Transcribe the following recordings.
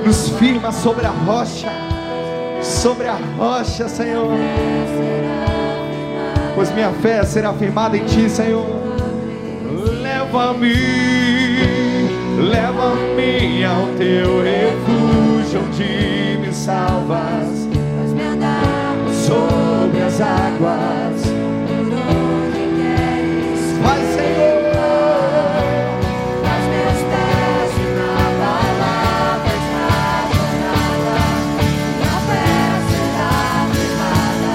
Nos firma sobre a rocha, Senhor. Pois minha fé será firmada em Ti, Senhor. Leva-me ao Teu refúgio, onde me salvas. Faz-me andar sobre as águas. Vai, Senhor. Faz meus pés inabaláveis na jornada. Minha fé será firmada.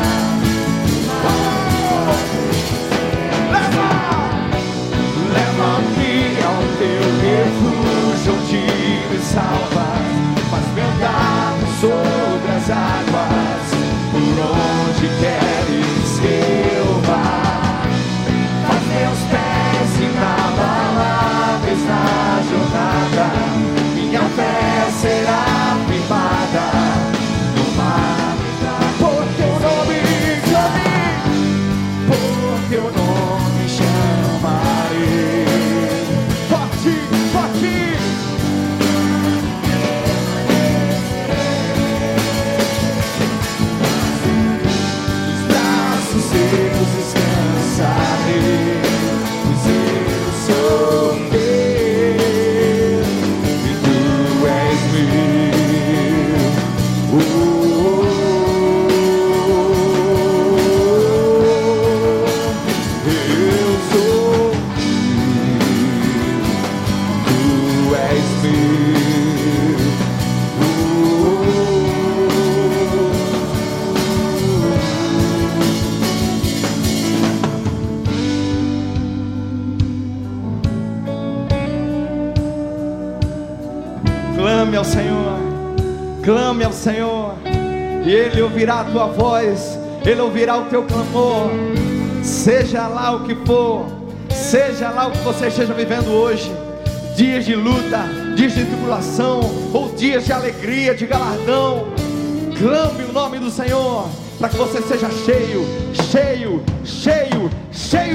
Leva-me ao Teu refúgio, onde me salvas. Faz-me andar sobre as águas, por onde queres que eu vá. Faz meus pés inabaláveis na jornada. Minha fé será firmada no mar. Por Teu nome chamarei. Forte, forte. Nos braços Teus descansarei, pois eu sou Teu e Tu és meu. Eu sou Teu, Tu és meu. Clame ao Senhor, clame ao Senhor, e Ele ouvirá a tua voz, Ele ouvirá o teu clamor. Seja lá o que for, seja lá o que você esteja vivendo hoje, dias de luta, dias de tribulação, ou dias de alegria, de galardão, clame o nome do Senhor, para que você seja cheio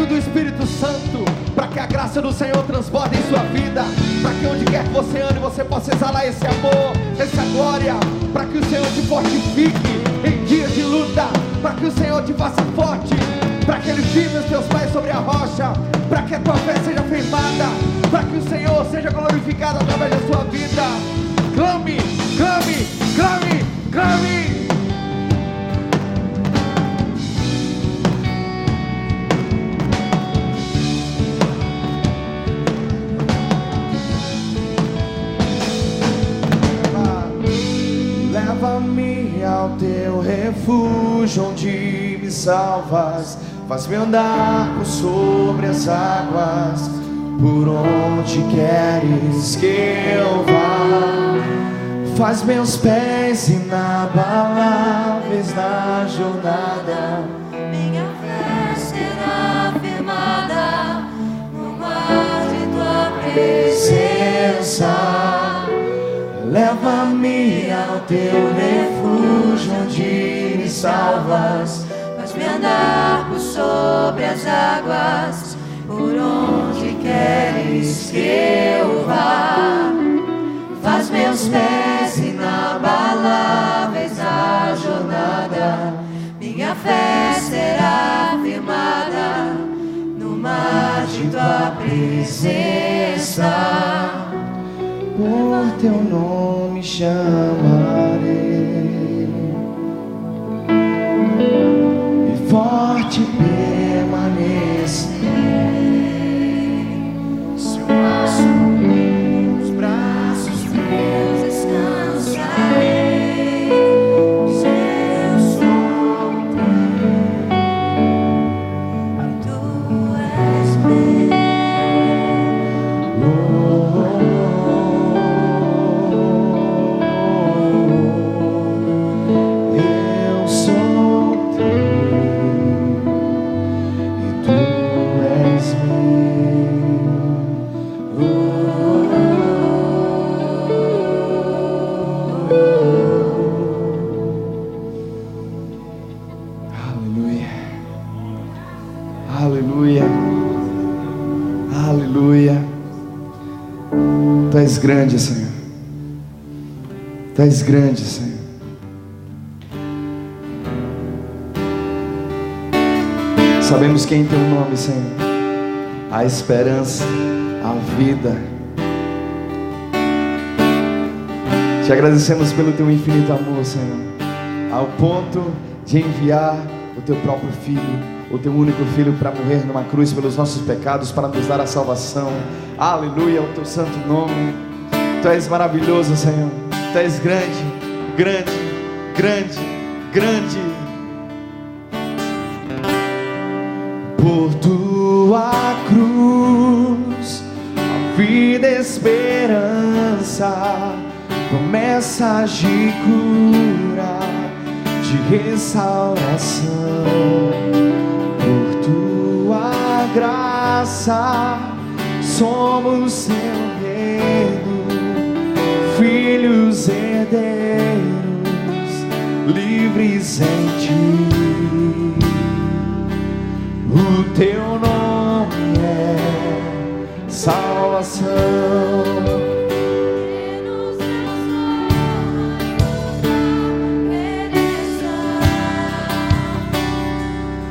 do Espírito Santo, para que a graça do Senhor transborde em sua vida, para que onde quer que você ande, você possa exalar esse amor, essa glória, para que o Senhor te fortifique em dias de luta, para que o Senhor te faça forte, para que Ele firme os teus pés sobre a rocha, para que a tua fé seja firmada, para que o Senhor seja glorificado através da sua vida. Clame, clame, clame, clame. Leva-me ao Teu refúgio, onde me salvas. Faz-me andar por sobre as águas, por onde queres que eu vá. Faz meus pés inabaláveis na jornada. Minha fé será firmada no mar de Tua presença. Leva-me ao Teu refúgio, onde me salvas. Faz-me andar por sobre as águas, por onde queres que eu vá. Faz meus pés inabaláveis na jornada. Minha fé será firmada no mar de Tua presença. Por Teu nome chamarei, e forte permanecerei. Nos braços Teus descansarei, pois eu sou Teu e Tu és meu. Aleluia, aleluia. Tu és grande, Senhor. Tu és grande, Senhor. Sabemos que em Teu nome, Senhor, há esperança, há vida. Te agradecemos pelo Teu infinito amor, Senhor, ao ponto de enviar o Teu próprio Filho, o Teu único Filho, para morrer numa cruz pelos nossos pecados, para nos dar a salvação. Aleluia, ao Teu santo nome. Tu és maravilhoso, Senhor. Tu és grande, grande, grande, grande. Por Tua cruz, a vida e esperança, promessas de cura, de restauração. Por Tua graça, somos Teu reino, filhos herdeiros, livres em Ti. O Teu nome é salvação.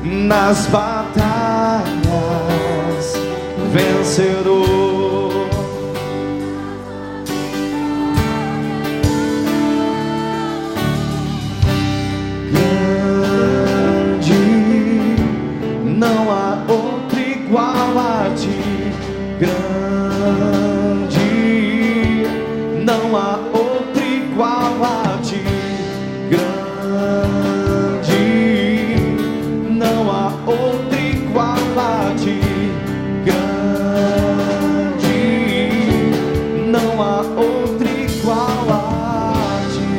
Nas batalhas, vencedor. Grande, não há outro igual a Ti. Grande, não há outro igual a Ti. Outro igual a Ti, grande, não há outro igual a Ti.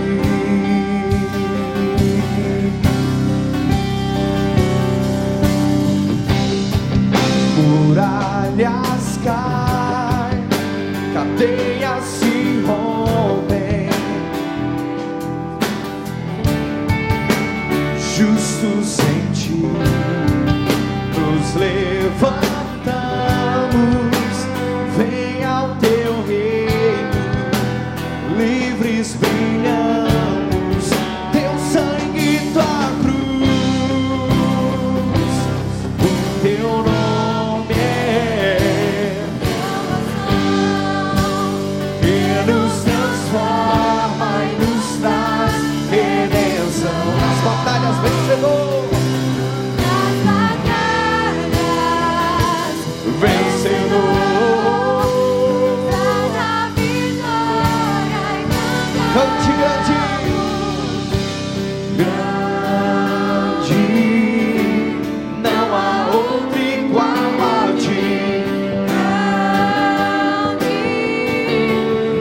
Muralhas caem, cadeias se rompem, justos em Ti nos levantamos, vem ao Teu reino, livres brilhamos, Teu sangue, Tua cruz. O Teu nome é que nos transforma e nos traz redenção. Nas batalhas, vencedor. Cante grande, grande, não há outro igual a Ti. Grande,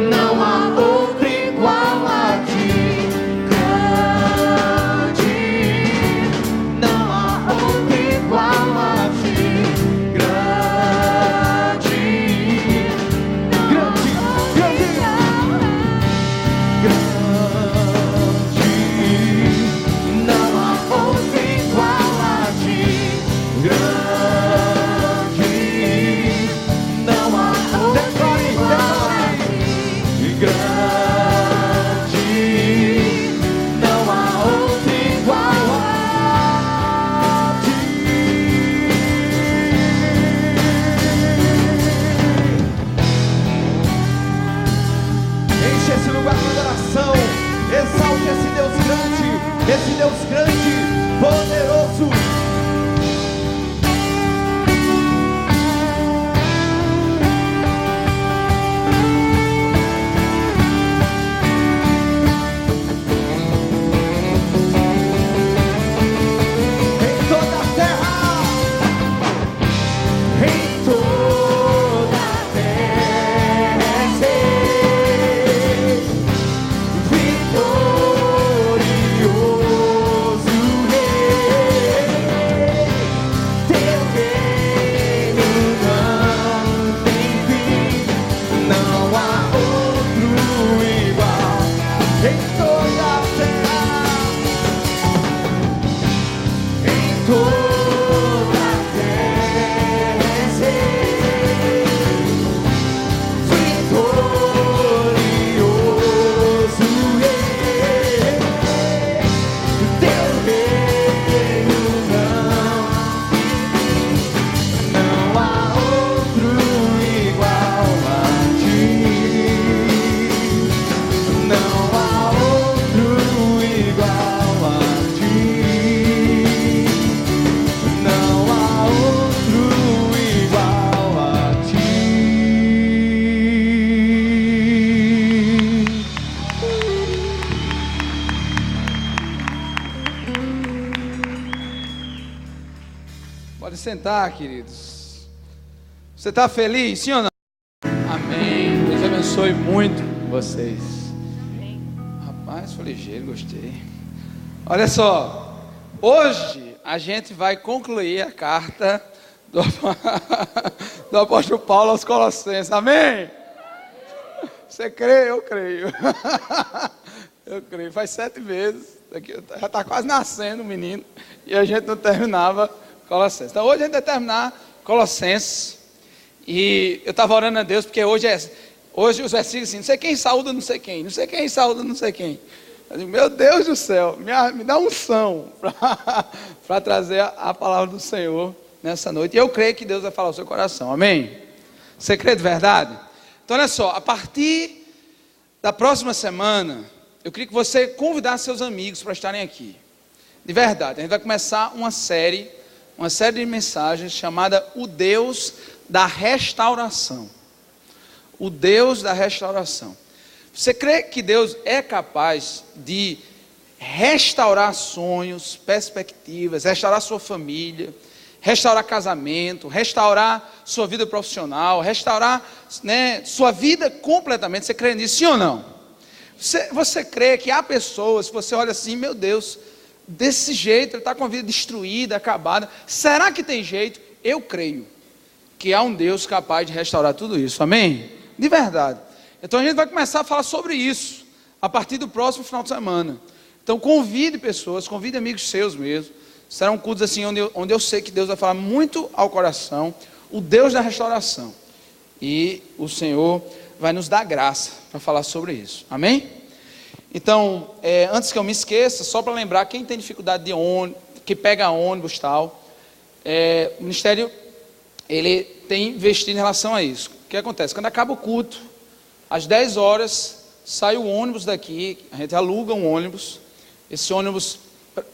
não há outro igual a Ti. Grande, não há outro igual a Ti. Grande, grande, grande. Exalte esse Deus grande, poderoso. Em toda a terra, em toda a terra, vitorioso. Pode sentar, queridos. Você está feliz, sim ou não? Amém. Deus abençoe muito vocês. Rapaz, foi ligeiro, gostei. Olha só, hoje a gente vai concluir a carta do apóstolo Paulo aos Colossenses. Amém? Você crê? Eu creio. Eu creio. Faz 7 meses. Já está quase nascendo o menino. E a gente não terminava Colossenses. Então hoje a gente vai terminar Colossenses. E eu estava orando a Deus, porque hoje os versículos assim, não sei quem saúda não sei quem, não sei quem saúda não sei quem. Eu digo, meu Deus do céu, me dá unção para trazer a palavra do Senhor nessa noite. E eu creio que Deus vai falar ao seu coração, amém? Você crê de verdade? Então olha só, a partir da próxima semana, eu queria que você convidasse seus amigos para estarem aqui. De verdade, a gente vai começar uma série de mensagens chamada O Deus da Restauração. O Deus da Restauração. Você crê que Deus é capaz de restaurar sonhos, perspectivas, restaurar sua família, restaurar casamento, restaurar sua vida profissional, restaurar, né, sua vida completamente? Você crê nisso, sim ou não? Você crê que há pessoas, você olha assim, meu Deus, desse jeito, ele está com a vida destruída, acabada. Será que tem jeito? Eu creio que há um Deus capaz de restaurar tudo isso, amém? De verdade. Então a gente vai começar a falar sobre isso a partir do próximo final de semana. Então convide pessoas, convide amigos seus mesmo. Serão cultos assim onde eu sei que Deus vai falar muito ao coração, o Deus da restauração. E o Senhor vai nos dar graça para falar sobre isso, amém? Então, antes que eu me esqueça, só para lembrar, quem tem dificuldade de ônibus, que pega ônibus e tal, o ministério, ele tem investido em relação a isso. O que acontece? Quando acaba o culto, às 10 horas, sai o ônibus daqui, a gente aluga um ônibus, esse ônibus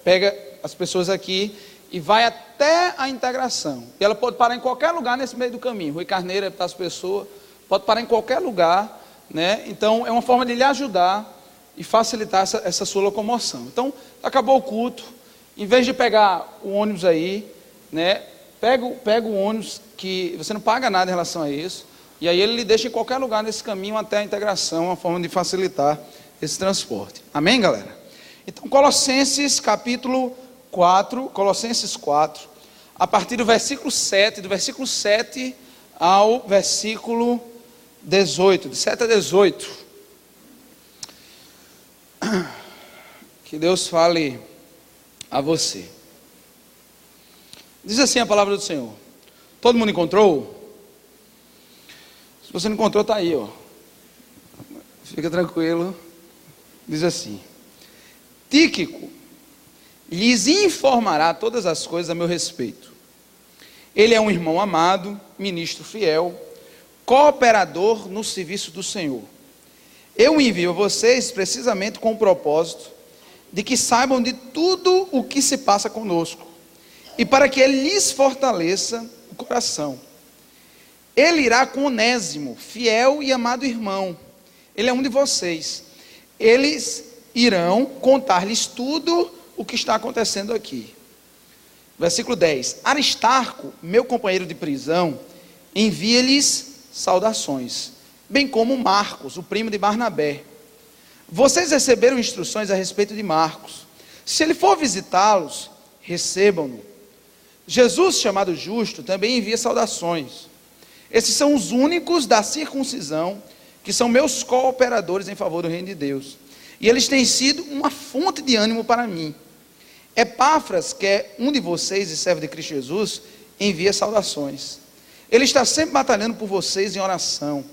pega as pessoas aqui e vai até a integração. E ela pode parar em qualquer lugar nesse meio do caminho. Rui Carneiro, para as pessoas, pode parar em qualquer lugar, né? Então, é uma forma de lhe ajudar e facilitar essa sua locomoção. Então, acabou o culto, em vez de pegar o ônibus aí, né? Pega o ônibus, que você não paga nada em relação a isso, e aí ele lhe deixa em qualquer lugar nesse caminho até a integração, uma forma de facilitar esse transporte. Amém, galera? Então, Colossenses capítulo 4, Colossenses 4, a partir do versículo 7, do versículo 7 ao versículo 18, de 7 a 18. Que Deus fale a você. Diz assim a palavra do Senhor. Todo mundo encontrou? Se você não encontrou, está aí, ó. Fica tranquilo. Diz assim: Tíquico lhes informará todas as coisas a meu respeito. Ele é um irmão amado, ministro fiel, cooperador no serviço do Senhor. Eu envio a vocês precisamente com o propósito de que saibam de tudo o que se passa conosco, e para que ele lhes fortaleça o coração. Ele irá com Onésimo, fiel e amado irmão. Ele é um de vocês. Eles irão contar-lhes tudo o que está acontecendo aqui. Versículo 10. Aristarco, meu companheiro de prisão, envia-lhes saudações, bem como Marcos, o primo de Barnabé. Vocês receberam instruções a respeito de Marcos. Se ele for visitá-los, recebam-no. Jesus, chamado Justo, também envia saudações. Esses são os únicos da circuncisão que são meus cooperadores em favor do reino de Deus. E eles têm sido uma fonte de ânimo para mim. Epáfras, que é um de vocês e servo de Cristo Jesus, envia saudações. Ele está sempre batalhando por vocês em oração,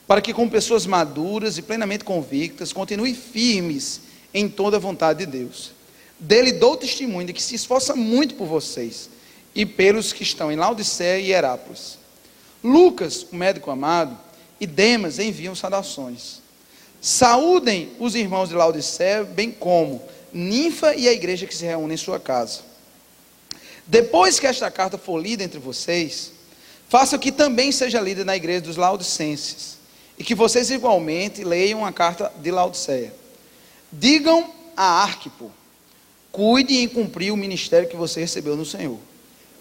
para que com pessoas maduras e plenamente convictas, continuem firmes em toda a vontade de Deus. Dele dou testemunho de que se esforça muito por vocês, e pelos que estão em Laodiceia e Herápolis. Lucas, o médico amado, e Demas enviam saudações. Saúdem os irmãos de Laodiceia, bem como Ninfa e a igreja que se reúne em sua casa. Depois que esta carta for lida entre vocês, façam que também seja lida na igreja dos laodicenses, e que vocês igualmente leiam a carta de Laodiceia. Digam a Arquipo: cuide em cumprir o ministério que você recebeu no Senhor.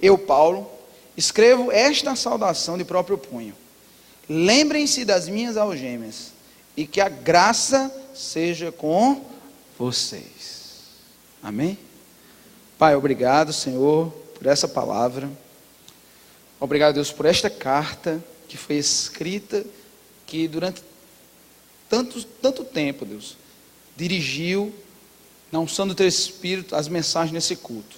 Eu, Paulo, escrevo esta saudação de próprio punho. Lembrem-se das minhas algemas, e que a graça seja com vocês. Amém? Pai, obrigado, Senhor, por essa palavra. Obrigado, Deus, por esta carta que foi escrita, que durante tanto tempo, Deus, dirigiu, na unção do Teu Espírito, as mensagens nesse culto.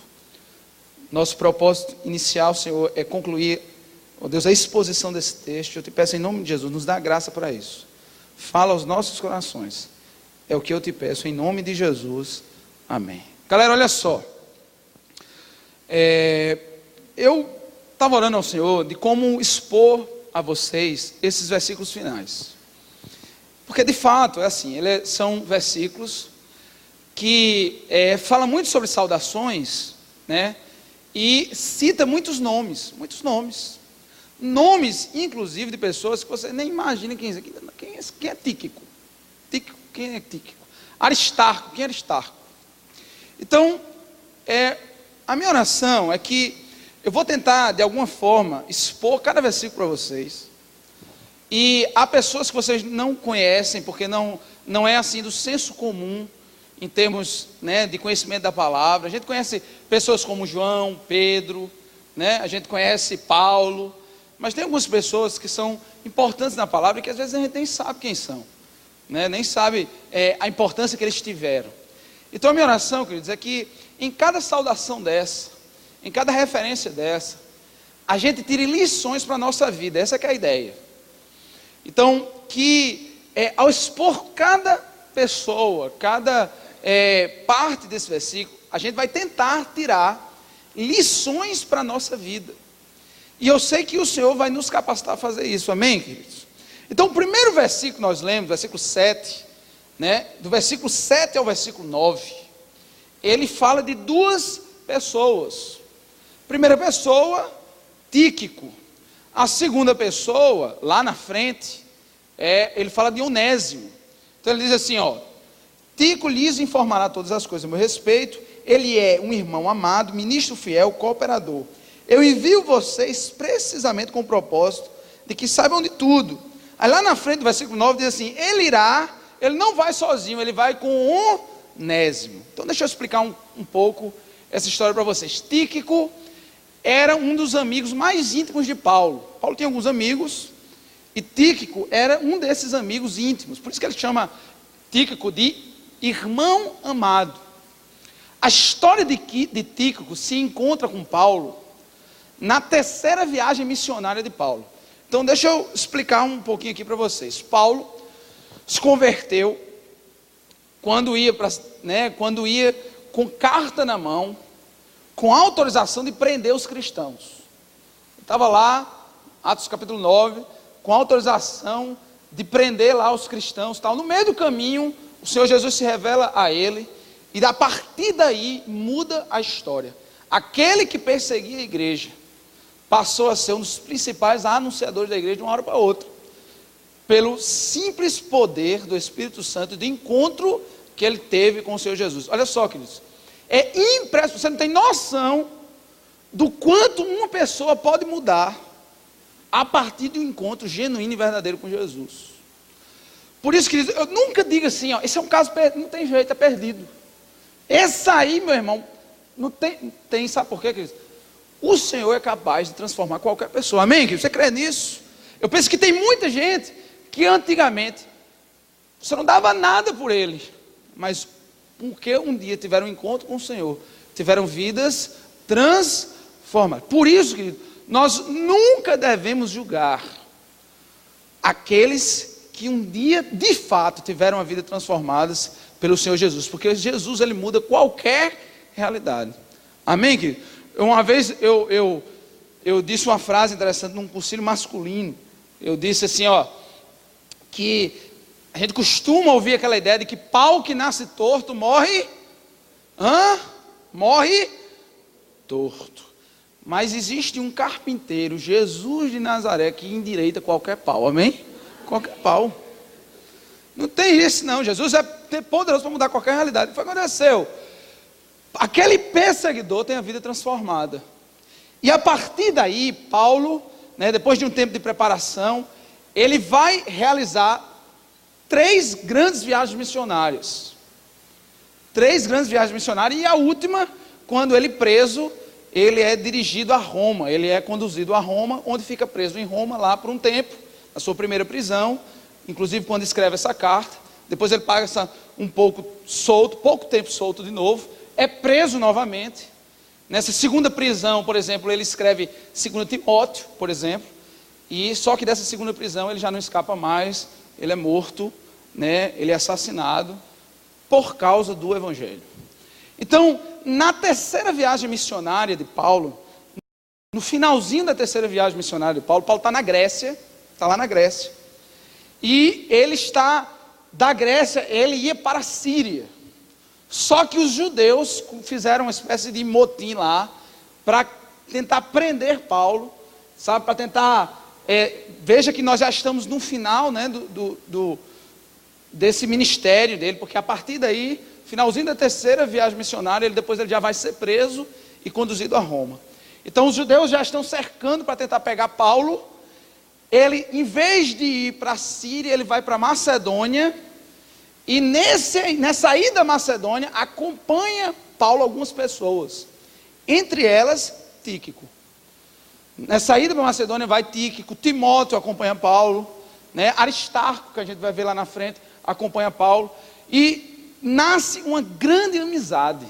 Nosso propósito inicial, Senhor, é concluir, ó Deus, a exposição desse texto. Eu te peço em nome de Jesus, nos dá graça para isso. Fala aos nossos corações. É o que eu te peço em nome de Jesus. Amém. Galera, olha só. Eu estava orando ao Senhor de como expor a vocês esses versículos finais. Porque de fato, é assim, são versículos que falam muito sobre saudações, né? E cita muitos nomes. Nomes, inclusive, de pessoas que você nem imagina quem é. Quem é Tíquico? Quem é Tíquico? Aristarco, quem é Aristarco? Então, a minha oração é que eu vou tentar, de alguma forma, expor cada versículo para vocês. E há pessoas que vocês não conhecem, porque não é assim do senso comum, em termos, né, de conhecimento da palavra. A gente conhece pessoas como João, Pedro, né? A gente conhece Paulo, mas tem algumas pessoas que são importantes na palavra e que às vezes a gente nem sabe quem são, né? Nem sabe a importância que eles tiveram. Então a minha oração, queridos, é que em cada saudação dessa, em cada referência dessa, a gente tire lições para a nossa vida. Essa que é a ideia. Então, que ao expor cada pessoa, cada parte desse versículo, a gente vai tentar tirar lições para a nossa vida. E eu sei que o Senhor vai nos capacitar a fazer isso, amém, queridos? Então, o primeiro versículo que nós lemos, versículo 7, né, do versículo 7 ao versículo 9, ele fala de duas pessoas. Primeira pessoa, Tíquico. A segunda pessoa, lá na frente, ele fala de Onésimo. Então ele diz assim, Tíquico lhes informará todas as coisas a meu respeito. Ele é um irmão amado, ministro fiel, cooperador. Eu envio vocês precisamente com o propósito de que saibam de tudo. Aí lá na frente do versículo 9 diz assim, ele não vai sozinho, ele vai com Onésimo. Então deixa eu explicar um pouco essa história para vocês. Tíquico era um dos amigos mais íntimos de Paulo. Paulo tinha alguns amigos, e Tíquico era um desses amigos íntimos. Por isso que ele chama Tíquico de irmão amado. A história de Tíquico se encontra com Paulo na terceira viagem missionária de Paulo. Então deixa eu explicar um pouquinho aqui para vocês. Paulo se converteu quando ia com carta na mão, com autorização de prender os cristãos. Estava lá, Atos capítulo 9, com autorização de prender lá os cristãos, tal. No meio do caminho, o Senhor Jesus se revela a ele, e a partir daí muda a história. Aquele que perseguia a igreja passou a ser um dos principais anunciadores da igreja de uma hora para outra, pelo simples poder do Espírito Santo, de encontro que ele teve com o Senhor Jesus. Olha só, queridos, é impressionante, você não tem noção do quanto uma pessoa pode mudar a partir de um encontro genuíno e verdadeiro com Jesus. Por isso, queridos, eu nunca digo assim, esse é um caso perdido, não tem jeito, é perdido. Esse aí, meu irmão, não tem, sabe por quê, queridos? O Senhor é capaz de transformar qualquer pessoa, amém, queridos? Você crê nisso? Eu penso que tem muita gente que antigamente você não dava nada por ele, mas porque um dia tiveram um encontro com o Senhor, tiveram vidas transformadas. Por isso, querido, nós nunca devemos julgar aqueles que um dia, de fato, tiveram a vida transformadas pelo Senhor Jesus, porque Jesus, ele muda qualquer realidade, amém, querido? Uma vez eu disse uma frase interessante num concílio masculino. Eu disse assim, que a gente costuma ouvir aquela ideia de que pau que nasce torto morre torto. Mas existe um carpinteiro, Jesus de Nazaré, que endireita qualquer pau, amém? Qualquer pau. Não tem isso não, Jesus é poderoso para mudar qualquer realidade. O que aconteceu? Aquele perseguidor tem a vida transformada. E a partir daí, Paulo, né, depois de um tempo de preparação, ele vai realizar 3 grandes viagens missionárias. 3 grandes viagens missionárias, e a última, quando ele preso, ele é dirigido a Roma, ele é conduzido a Roma, onde fica preso em Roma lá por um tempo, na sua primeira prisão, inclusive quando escreve essa carta. Depois ele passa um pouco solto, pouco tempo solto de novo, é preso novamente. Nessa segunda prisão, por exemplo, ele escreve 2 Timóteo, por exemplo, e só que dessa segunda prisão ele já não escapa mais, ele é morto, né? Ele é assassinado por causa do Evangelho. Então, na terceira viagem missionária de Paulo, no finalzinho da terceira viagem missionária de Paulo, Paulo está na Grécia, está lá na Grécia, e ele está da Grécia, ele ia para a Síria. Só que os judeus fizeram uma espécie de motim lá, para tentar prender Paulo, sabe, para tentar, veja que nós já estamos no final, né, desse ministério dele, porque a partir daí, finalzinho da terceira viagem missionária, depois ele já vai ser preso e conduzido a Roma. Então os judeus já estão cercando para tentar pegar Paulo. Ele, em vez de ir para a Síria, ele vai para a Macedônia, e nessa ida à Macedônia, acompanha Paulo algumas pessoas, entre elas Tíquico. Nessa ida para a Macedônia vai Tíquico, Timóteo acompanha Paulo, né? Aristarco, que a gente vai ver lá na frente, acompanha Paulo, e nasce uma grande amizade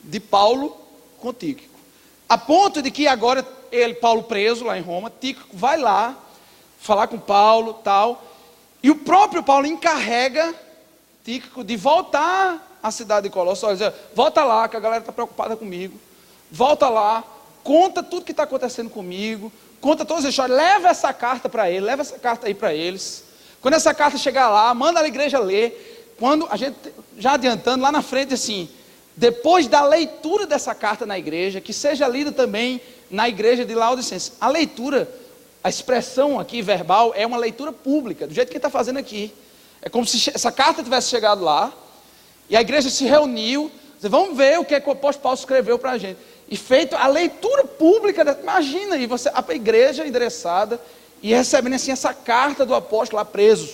de Paulo com Tíquico, a ponto de que agora Paulo preso lá em Roma, Tíquico vai lá falar com Paulo, tal, e o próprio Paulo encarrega Tíquico de voltar à cidade de Colossos. Olha, volta lá, que a galera está preocupada comigo, volta lá, conta tudo que está acontecendo comigo, conta todas as histórias, leva essa carta para ele, leva essa carta aí para eles. Quando essa carta chegar lá, manda a igreja ler. Quando a gente, já adiantando, lá na frente assim, depois da leitura dessa carta na igreja, que seja lida também na igreja de Laodicense. A leitura, a expressão aqui verbal é uma leitura pública, do jeito que ele está fazendo aqui. É como se essa carta tivesse chegado lá, e a igreja se reuniu, vamos ver o que o apóstolo Paulo escreveu para a gente. E feito a leitura pública, imagina aí, você, a igreja endereçada, e recebendo assim essa carta do apóstolo lá presos.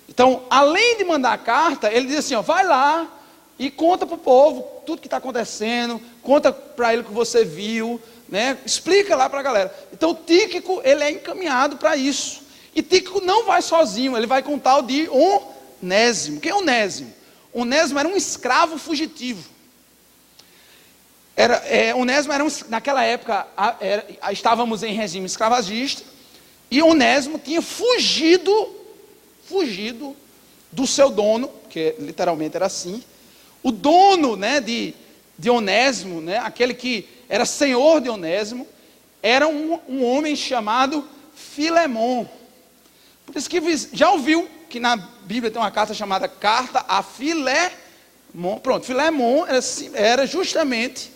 Então, além de mandar a carta, ele diz assim, ó, vai lá e conta para o povo tudo que está acontecendo, conta para ele o que você viu, né? Explica lá para a galera. Então, Tíquico, ele é encaminhado para isso. E Tíquico não vai sozinho, ele vai com o tal de Onésimo. Quem é Onésimo? Onésimo era um escravo fugitivo. Onésimo era naquela época, estávamos em regime escravagista, e Onésimo tinha fugido do seu dono, que literalmente era assim. O dono, né, de Onésimo, né, aquele que era senhor de Onésimo, era um homem chamado Filemon. Por isso que já ouviu que na Bíblia tem uma carta chamada Carta a Filemon. Pronto, Filemon era justamente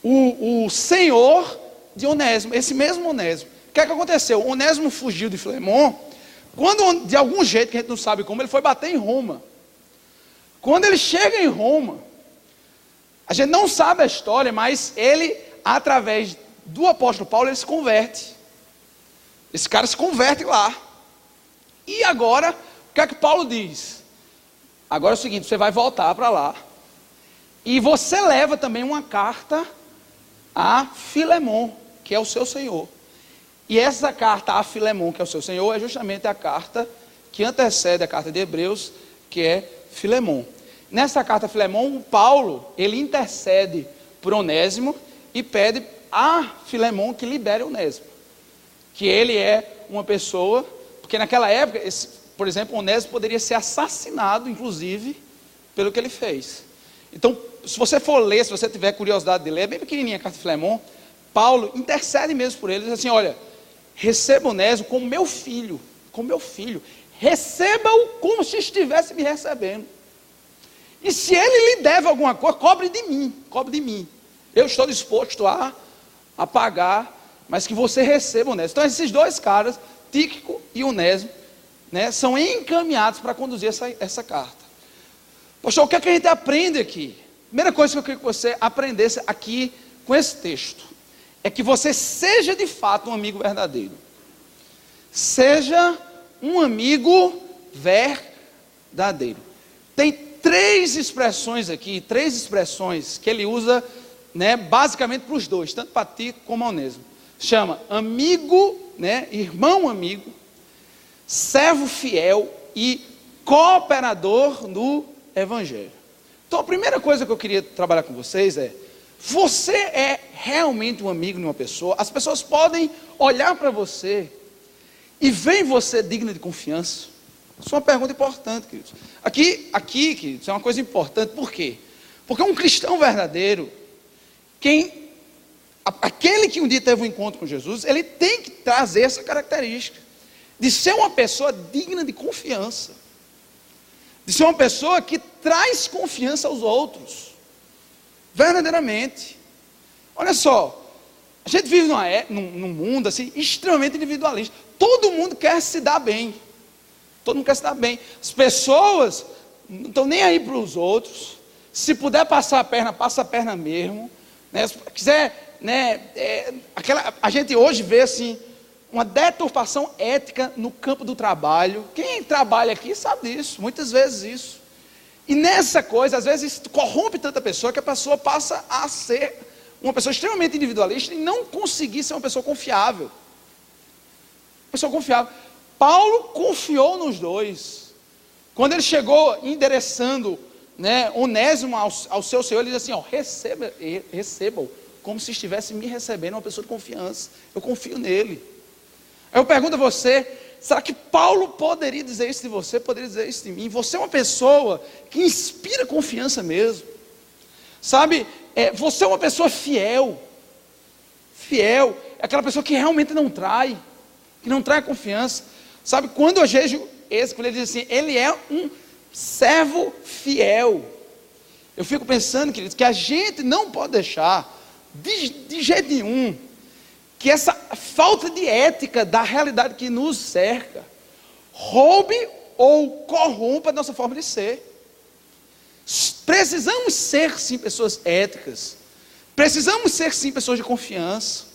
o senhor de Onésimo, esse mesmo Onésimo. O que é que aconteceu? Onésimo fugiu de Filemon, quando de algum jeito, que a gente não sabe como, ele foi bater em Roma. Quando ele chega em Roma, a gente não sabe a história, mas ele, através do apóstolo Paulo, ele se converte. Esse cara se converte lá. E agora, o que é que Paulo diz? Agora é o seguinte, você vai voltar para lá, e você leva também uma carta a Filemon, que é o seu senhor. E essa carta a Filemon, que é o seu senhor, é justamente a carta que antecede a carta de Hebreus, que é Filemon. Nessa carta a Filemon, Paulo, ele intercede por Onésimo e pede a Filemon que libere Onésimo. Que ele é uma pessoa, porque naquela época, por exemplo, Onésimo poderia ser assassinado, inclusive, pelo que ele fez. Então, se você for ler, se você tiver curiosidade de ler, é bem pequenininha a carta de Filemon, Paulo intercede mesmo por ele, diz assim, olha, receba Onésimo como meu filho, receba-o como se estivesse me recebendo. E se ele lhe deve alguma coisa, cobre de mim. Eu estou disposto a pagar, mas que você receba Onésimo. Então esses dois caras, Tíquico e Onésimo, né, são encaminhados para conduzir essa carta. Pastor, o que é que a gente aprende aqui? Primeira coisa que eu queria que você aprendesse aqui com esse texto, é que você seja de fato um amigo verdadeiro. Seja um amigo verdadeiro. Tem 3 expressões aqui, 3 expressões que ele usa, né, basicamente para os dois, tanto para ti como Onésimo. Chama amigo, né, irmão amigo, servo fiel e cooperador no Evangelho. Então a primeira coisa que eu queria trabalhar com vocês é: você é realmente um amigo de uma pessoa? As pessoas podem olhar para você e ver em você digno de confiança? Isso é uma pergunta importante, queridos. Aqui, queridos, é uma coisa importante. Por quê? Porque um cristão verdadeiro, aquele que um dia teve um encontro com Jesus, ele tem que trazer essa característica de ser uma pessoa digna de confiança, de ser uma pessoa que traz confiança aos outros, verdadeiramente. Olha só, a gente vive num mundo assim, extremamente individualista. Todo mundo quer se dar bem. Todo mundo quer se dar bem. As pessoas não estão nem aí para os outros. Se puder passar a perna, passa a perna mesmo, né? Se quiser, né, a gente hoje vê assim uma deturpação ética no campo do trabalho. Quem trabalha aqui sabe disso, muitas vezes isso. E nessa coisa, às vezes corrompe tanta pessoa que a pessoa passa a ser uma pessoa extremamente individualista e não conseguir ser uma pessoa confiável. Pessoa confiável. Paulo confiou nos dois. Quando ele chegou endereçando, né, Onésimo ao seu Senhor, ele diz assim: ó, receba-o como se estivesse me recebendo, uma pessoa de confiança. Eu confio nele. Aí eu pergunto a você: será que Paulo poderia dizer isso de você? Poderia dizer isso de mim? Você é uma pessoa que inspira confiança mesmo, sabe? Você é uma pessoa fiel. Fiel é aquela pessoa que realmente não trai, que não trai a confiança. Sabe, quando eu vejo quando ele diz assim, ele é um servo fiel, eu fico pensando, queridos, que a gente não pode deixar de jeito nenhum que essa falta de ética da realidade que nos cerca roube ou corrompa a nossa forma de ser. Precisamos ser sim pessoas éticas, precisamos ser sim pessoas de confiança,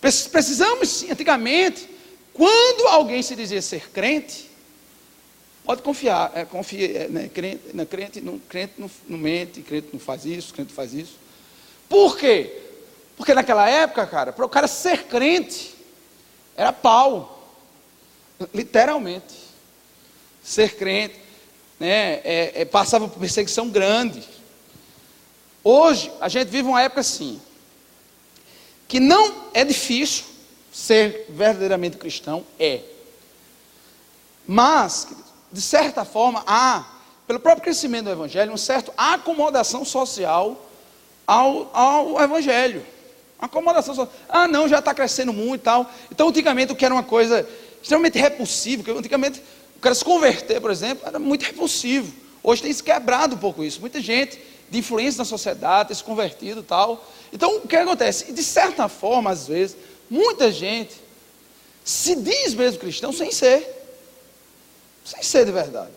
precisamos sim. Antigamente, quando alguém se dizia ser crente, pode confiar, né? Crente não mente, crente não faz isso, crente não faz isso. Por quê? Porque naquela época, cara, para o cara ser crente, era pau, literalmente. Ser crente, né, passava por perseguição grande. Hoje, a gente vive uma época assim, que não é difícil ser verdadeiramente cristão, mas, de certa forma, há, pelo próprio crescimento do Evangelho, uma certa acomodação social ao Evangelho. Acomodação social. Ah, não, já está crescendo muito e tal. Então, antigamente, o que era uma coisa extremamente repulsiva, que antigamente, o cara se converter, por exemplo, era muito repulsivo. Hoje tem se quebrado um pouco isso. Muita gente de influência na sociedade tem se convertido e tal. Então, o que acontece? De certa forma, às vezes, muita gente se diz mesmo cristão sem ser de verdade.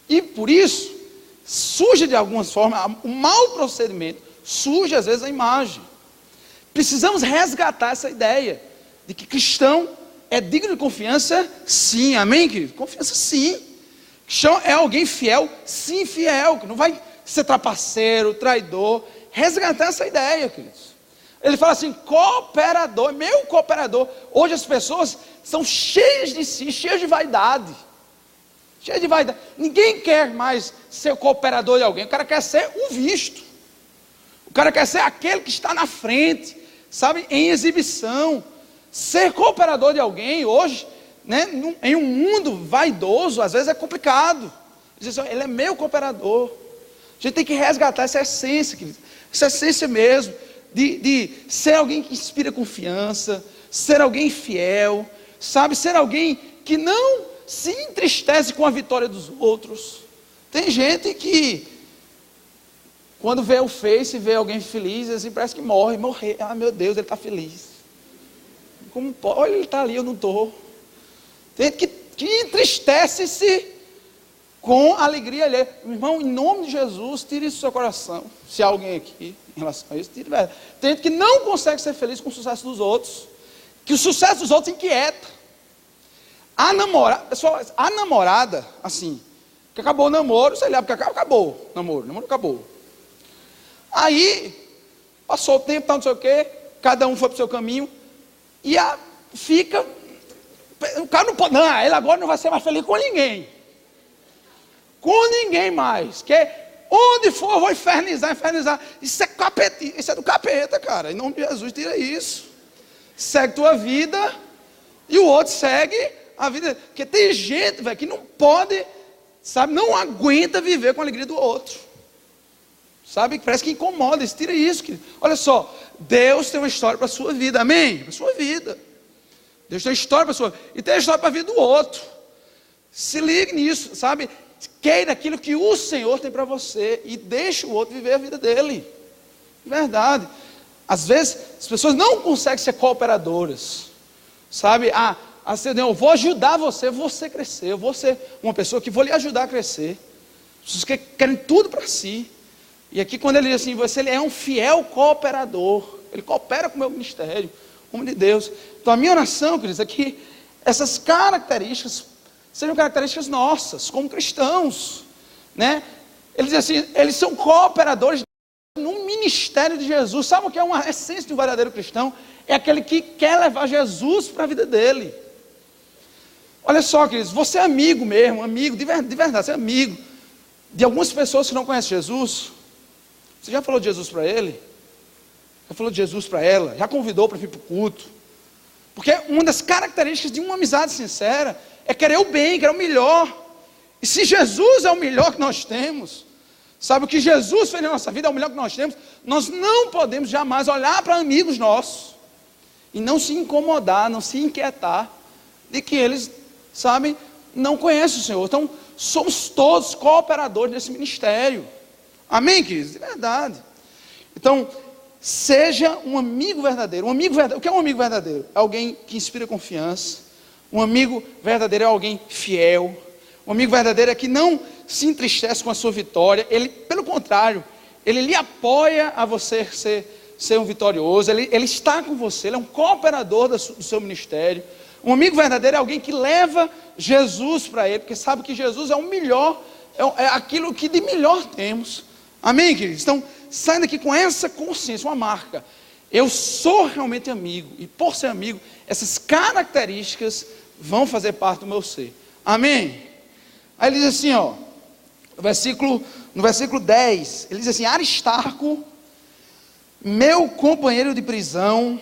E por isso, surge de algumas formas, o mau procedimento, surge às vezes a imagem. Precisamos resgatar essa ideia de que cristão é digno de confiança, sim, amém, querido? Confiança, sim. Cristão é alguém fiel, sim, fiel, que não vai ser trapaceiro, traidor. Resgatar essa ideia, queridos. Ele fala assim, cooperador, meu cooperador. Hoje as pessoas são cheias de si, cheias de vaidade. Cheias de vaidade. Ninguém quer mais ser cooperador de alguém. O cara quer ser o visto. O cara quer ser aquele que está na frente, sabe, em exibição. Ser cooperador de alguém hoje, né, em um mundo vaidoso, às vezes é complicado. Diz assim, ele é meu cooperador. A gente tem que resgatar essa essência, querido. Essa essência mesmo. De ser alguém que inspira confiança, ser alguém fiel, sabe, ser alguém que não se entristece com a vitória dos outros. Tem gente que, quando vê o Face, vê alguém feliz, assim, parece que morre, ah meu Deus, ele está feliz. Como pode? Olha, ele está ali, eu não estou. Tem gente que entristece-se com alegria alheia. Irmão, em nome de Jesus, tire isso do seu coração. Se há alguém aqui em relação a isso, tire. Tem gente que não consegue ser feliz com o sucesso dos outros, que o sucesso dos outros inquieta. A namorada, assim, que acabou o namoro, sei lá, porque acabou o namoro acabou. Aí, passou o tempo, tal, não sei o quê, cada um foi para o seu caminho, e fica, o cara não pode, não, ele agora não vai ser mais feliz com ninguém mais, que onde for eu vou infernizar, isso é capeta, isso é do capeta, cara, em nome de Jesus, tira isso, segue tua vida, e o outro segue a vida, porque tem gente, velho, que não pode, sabe, não aguenta viver com a alegria do outro, sabe, parece que incomoda, tira isso, querido. Olha só, Deus tem uma história para a sua vida, amém? Para a sua vida, Deus tem uma história para a sua vida, e tem uma história para a vida do outro, se ligue nisso, sabe, queira aquilo que o Senhor tem para você, e deixe o outro viver a vida dele, verdade. Às vezes, as pessoas não conseguem ser cooperadoras, sabe, eu vou ajudar você crescer, eu vou ser uma pessoa que vou lhe ajudar a crescer, pessoas que querem tudo para si, e aqui quando ele diz assim, você é um fiel cooperador, ele coopera com o meu ministério, homem de Deus. Então a minha oração, queridos, é que essas características sejam características nossas, como cristãos, né? Ele diz assim, eles são cooperadores no ministério de Jesus. Sabe o que é uma essência de um verdadeiro cristão? É aquele que quer levar Jesus para a vida dele. Olha só, queridos, você é amigo mesmo, amigo, de verdade, você é amigo de algumas pessoas que não conhecem Jesus. Você já falou de Jesus para ele? Já falou de Jesus para ela? Já convidou para vir para o culto? Porque uma das características de uma amizade sincera é querer o bem, querer o melhor. E se Jesus é o melhor que nós temos, sabe, o que Jesus fez na nossa vida é o melhor que nós temos, nós não podemos jamais olhar para amigos nossos e não se incomodar, não se inquietar de que eles, sabe, não conhecem o Senhor. Então, somos todos cooperadores nesse ministério. Amém, queridos? De verdade. Então, seja um amigo verdadeiro. Um amigo verdadeiro. O que é um amigo verdadeiro? É alguém que inspira confiança. Um amigo verdadeiro é alguém fiel. Um amigo verdadeiro é que não se entristece com a sua vitória. Ele, pelo contrário, ele lhe apoia a você ser um vitorioso. Ele está com você. Ele é um cooperador do seu ministério. Um amigo verdadeiro é alguém que leva Jesus para ele, porque sabe que Jesus é o melhor, é aquilo que de melhor temos. Amém, queridos? Então, saindo aqui com essa consciência, uma marca. Eu sou realmente amigo, e por ser amigo, essas características vão fazer parte do meu ser. Amém? Aí ele diz assim, ó, no versículo 10, ele diz assim, Aristarco, meu companheiro de prisão,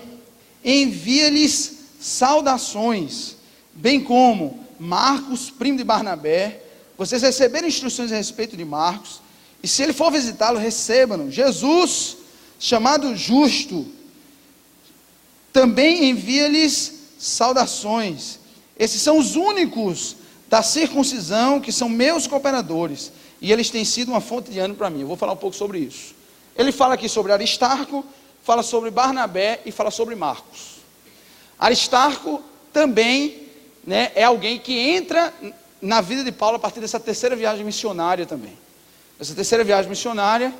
envia-lhes saudações, bem como Marcos, primo de Barnabé. Vocês receberam instruções a respeito de Marcos, e se ele for visitá-lo, recebam-no. Jesus, chamado Justo, também envia-lhes saudações. Esses são os únicos da circuncisão que são meus cooperadores, e eles têm sido uma fonte de ânimo para mim. Eu vou falar um pouco sobre isso. Ele fala aqui sobre Aristarco, fala sobre Barnabé e fala sobre Marcos. Aristarco também, né, é alguém que entra na vida de Paulo a partir dessa terceira viagem missionária também. Essa terceira viagem missionária,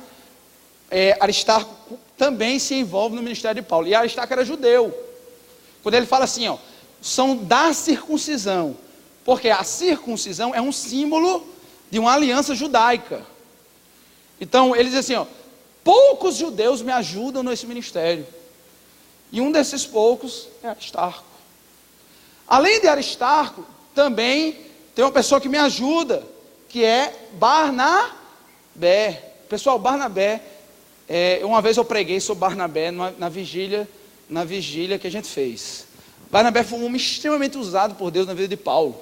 Aristarco também se envolve no ministério de Paulo. E Aristarco era judeu. Quando ele fala assim, ó, são da circuncisão, porque a circuncisão é um símbolo de uma aliança judaica. Então ele diz assim, ó, poucos judeus me ajudam nesse ministério. E um desses poucos é Aristarco. Além de Aristarco, também tem uma pessoa que me ajuda, que é Barnabé. Pessoal, Barnabé, uma vez eu preguei sobre Barnabé na vigília que a gente fez. Barnabé foi um homem extremamente usado por Deus na vida de Paulo.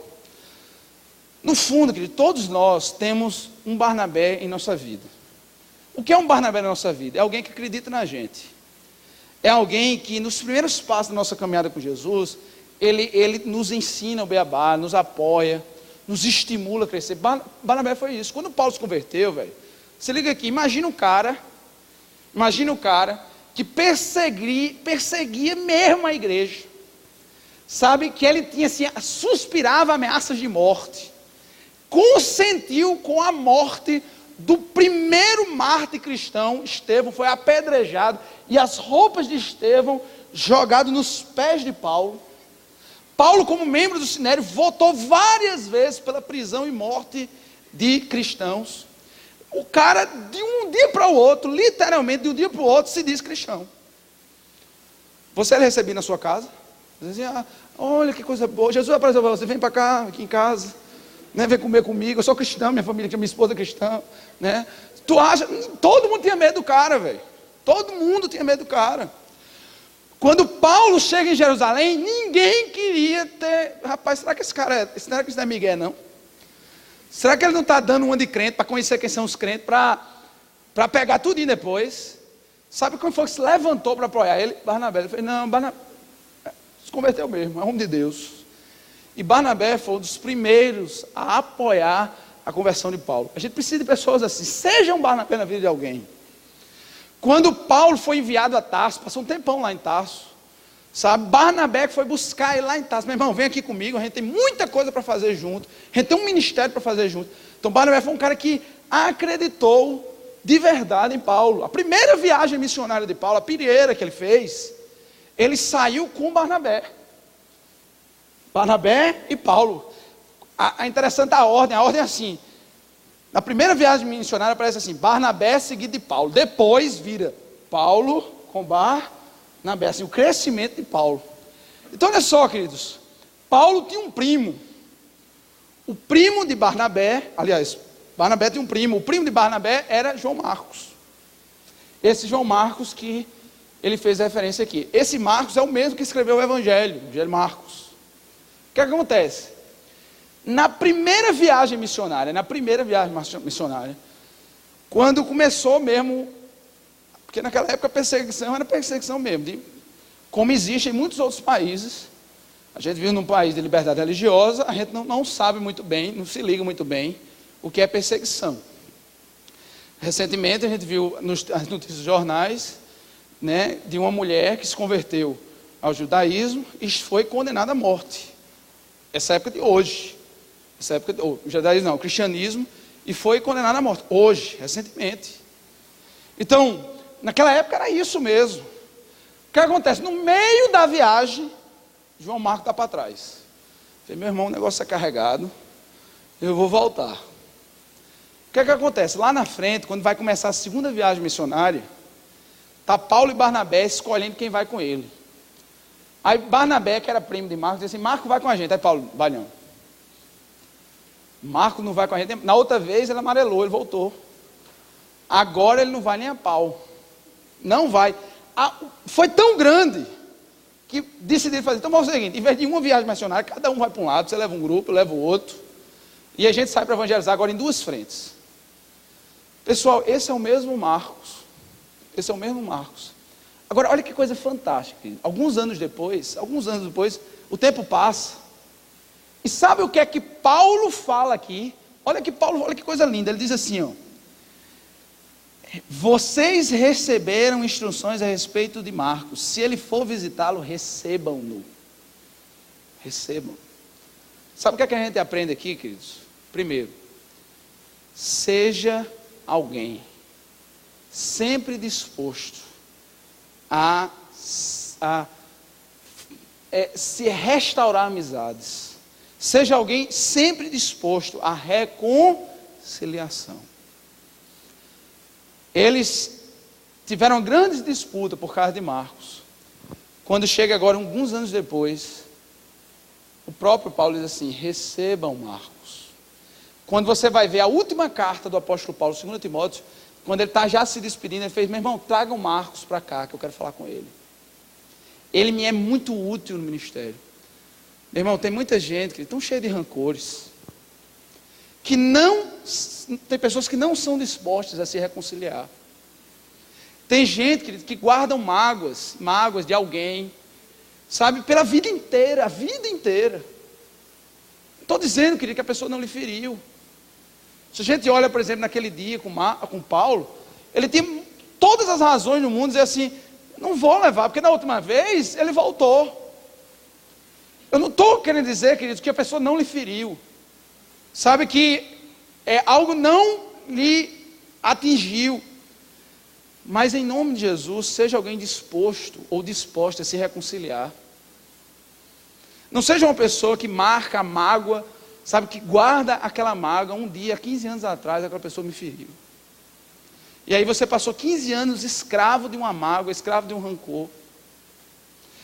No fundo, querido, todos nós temos um Barnabé em nossa vida. O que é um Barnabé na nossa vida? É alguém que acredita na gente. É alguém que nos primeiros passos da nossa caminhada com Jesus, ele nos ensina o beabá, nos apoia, nos estimula a crescer. Barnabé foi isso. Quando Paulo se converteu, velho, se liga aqui, imagina o cara que perseguia mesmo a igreja, sabe, que ele tinha assim, suspirava ameaças de morte, consentiu com a morte do primeiro mártir cristão. Estevão foi apedrejado e as roupas de Estevão jogadas nos pés de Paulo. Paulo, como membro do Sinédrio, votou várias vezes pela prisão e morte de cristãos. O cara, de um dia para o outro, literalmente de um dia para o outro, se diz cristão. Você era recebido na sua casa? Dizia, olha que coisa boa, Jesus apareceu para você, vem para cá, aqui em casa, né? Vem comer comigo, eu sou cristão, minha família, minha esposa é cristã, né? Tu acha, todo mundo tinha medo do cara, velho. Todo mundo tinha medo do cara. Quando Paulo chega em Jerusalém, ninguém queria ter... Rapaz, será que esse cara será que isso não é Miguel, não? Será que ele não está dando uma de crente para conhecer quem são os crentes, para pegar tudo depois? Sabe quem foi que se levantou para apoiar ele? Barnabé. Ele falou, não, Barnabé se converteu mesmo, é homem de Deus. E Barnabé foi um dos primeiros a apoiar a conversão de Paulo. A gente precisa de pessoas assim. Seja um Barnabé na vida de alguém. Quando Paulo foi enviado a Tarso, passou um tempão lá em Tarso, sabe? Barnabé foi buscar ele lá em Tarso. Meu irmão, vem aqui comigo, a gente tem muita coisa para fazer junto, a gente tem um ministério para fazer junto. Então Barnabé foi um cara que acreditou de verdade em Paulo. A primeira viagem missionária de Paulo, a primeira que ele fez, ele saiu com Barnabé e Paulo. Interessante a ordem é assim. Na primeira viagem missionária aparece assim, Barnabé seguido de Paulo. Depois vira Paulo com Barnabé, assim, o crescimento de Paulo. Então olha só, queridos, Paulo tinha um primo. O primo de Barnabé, aliás, Barnabé tinha um primo. O primo de Barnabé era João Marcos. Esse João Marcos que ele fez referência aqui. Esse Marcos é o mesmo que escreveu o Evangelho Marcos. O que acontece? Na primeira viagem missionária, quando começou mesmo, porque naquela época a perseguição era perseguição mesmo, como existe em muitos outros países. A gente vive num país de liberdade religiosa, a gente não sabe muito bem, não se liga muito bem o que é perseguição. Recentemente a gente viu nas notícias dos jornais, né, de uma mulher que se converteu ao judaísmo e foi condenada à morte. Essa época de hoje. O judaísmo não, o cristianismo, e foi condenado à morte, hoje, recentemente. Então, naquela época era isso mesmo. O que acontece? No meio da viagem, João Marcos está para trás. Falei, meu irmão, o negócio é carregado, eu vou voltar. O que acontece? Lá na frente, quando vai começar a segunda viagem missionária, está Paulo e Barnabé escolhendo quem vai com ele. Aí Barnabé, que era primo de Marcos, disse assim, Marcos vai com a gente. Aí Paulo, vai não. Marcos não vai com a gente. Na outra vez ele amarelou, ele voltou. Agora ele não vai nem a pau. Não vai. Foi tão grande que decidiram fazer. Então vamos fazer o seguinte: em vez de uma viagem missionária, cada um vai para um lado. Você leva um grupo, eu levo o outro. E a gente sai para evangelizar agora em duas frentes. Pessoal, esse é o mesmo Marcos. Agora, olha que coisa fantástica. Alguns anos depois, o tempo passa. E sabe o que é que Paulo fala aqui? Olha que coisa linda. Ele diz assim, ó: vocês receberam instruções a respeito de Marcos. Se ele for visitá-lo, recebam-no. Recebam. Sabe o que é que a gente aprende aqui, queridos? Primeiro, seja alguém sempre disposto a se restaurar amizades. Seja alguém sempre disposto à reconciliação. Eles tiveram grandes disputas por causa de Marcos. Quando chega agora, alguns anos depois, o próprio Paulo diz assim: recebam Marcos. Quando você vai ver a última carta do apóstolo Paulo, 2 Timóteo, quando ele está já se despedindo, ele fez: meu irmão, tragam Marcos para cá, que eu quero falar com ele. Ele me é muito útil no ministério. Meu irmão, tem muita gente que estão cheia de rancores, tem pessoas que não são dispostas a se reconciliar. Tem gente que guardam mágoas de alguém, sabe, pela vida inteira, a vida inteira. Estou dizendo, querido, que a pessoa não lhe feriu. Se a gente olha, por exemplo, naquele dia com Paulo, ele tinha todas as razões do mundo dizer assim: não vou levar, porque na última vez ele voltou. Eu não estou querendo dizer, queridos, que a pessoa não lhe feriu. Sabe que algo não lhe atingiu. Mas em nome de Jesus, seja alguém disposto ou disposta a se reconciliar. Não seja uma pessoa que marca a mágoa, sabe, que guarda aquela mágoa. Um dia, 15 anos atrás, aquela pessoa me feriu. E aí você passou 15 anos escravo de uma mágoa, escravo de um rancor.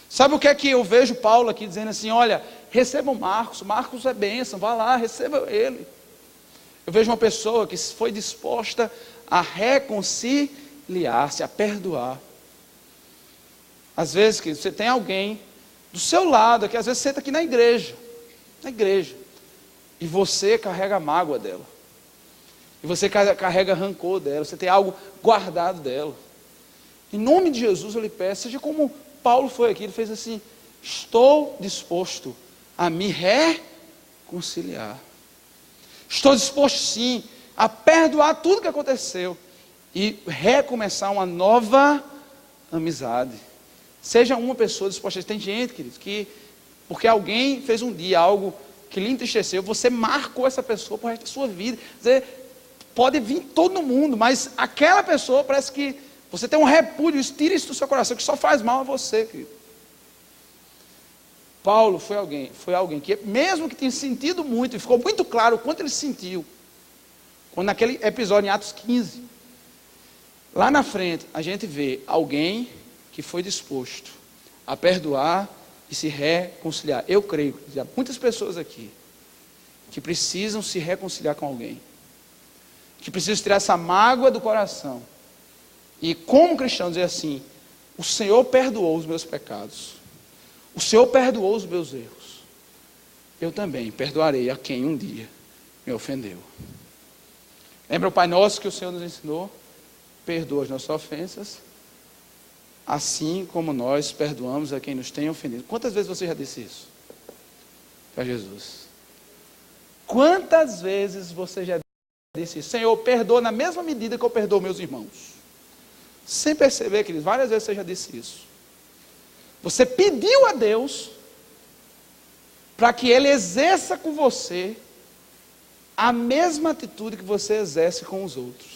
Sabe o que é que eu vejo Paulo aqui dizendo assim, olha, recebam Marcos, Marcos é bênção, vá lá, receba ele. Eu vejo uma pessoa que foi disposta a reconciliar-se, a perdoar. Às vezes, que você tem alguém do seu lado, que às vezes senta aqui na igreja, e você carrega a mágoa dela. E você carrega rancor dela, você tem algo guardado dela. Em nome de Jesus eu lhe peço, seja como Paulo foi aqui, ele fez assim, estou disposto a me reconciliar. Estou disposto sim a perdoar tudo que aconteceu e recomeçar uma nova amizade. Seja uma pessoa disposta. Tem gente, querido, que porque alguém fez um dia algo que lhe entristeceu, você marcou essa pessoa para o resto da sua vida. Pode vir todo mundo, mas aquela pessoa parece que você tem um repúdio, tira isso do seu coração, que só faz mal a você, querido. Paulo foi alguém que, mesmo que tenha sentido muito, e ficou muito claro o quanto ele sentiu, quando naquele episódio em Atos 15, lá na frente, a gente vê alguém que foi disposto a perdoar e se reconciliar. Eu creio que há muitas pessoas aqui que precisam se reconciliar com alguém, que precisam tirar essa mágoa do coração, e como cristão dizer assim, o Senhor perdoou os meus pecados, o Senhor perdoou os meus erros, eu também perdoarei a quem um dia me ofendeu. Lembra o Pai Nosso que o Senhor nos ensinou? Perdoa as nossas ofensas, assim como nós perdoamos a quem nos tem ofendido. Quantas vezes você já disse isso para Jesus? Quantas vezes você já disse isso? Senhor, perdoa na mesma medida que eu perdoo meus irmãos. Sem perceber, queridos, várias vezes você já disse isso. Você pediu a Deus para que Ele exerça com você a mesma atitude que você exerce com os outros.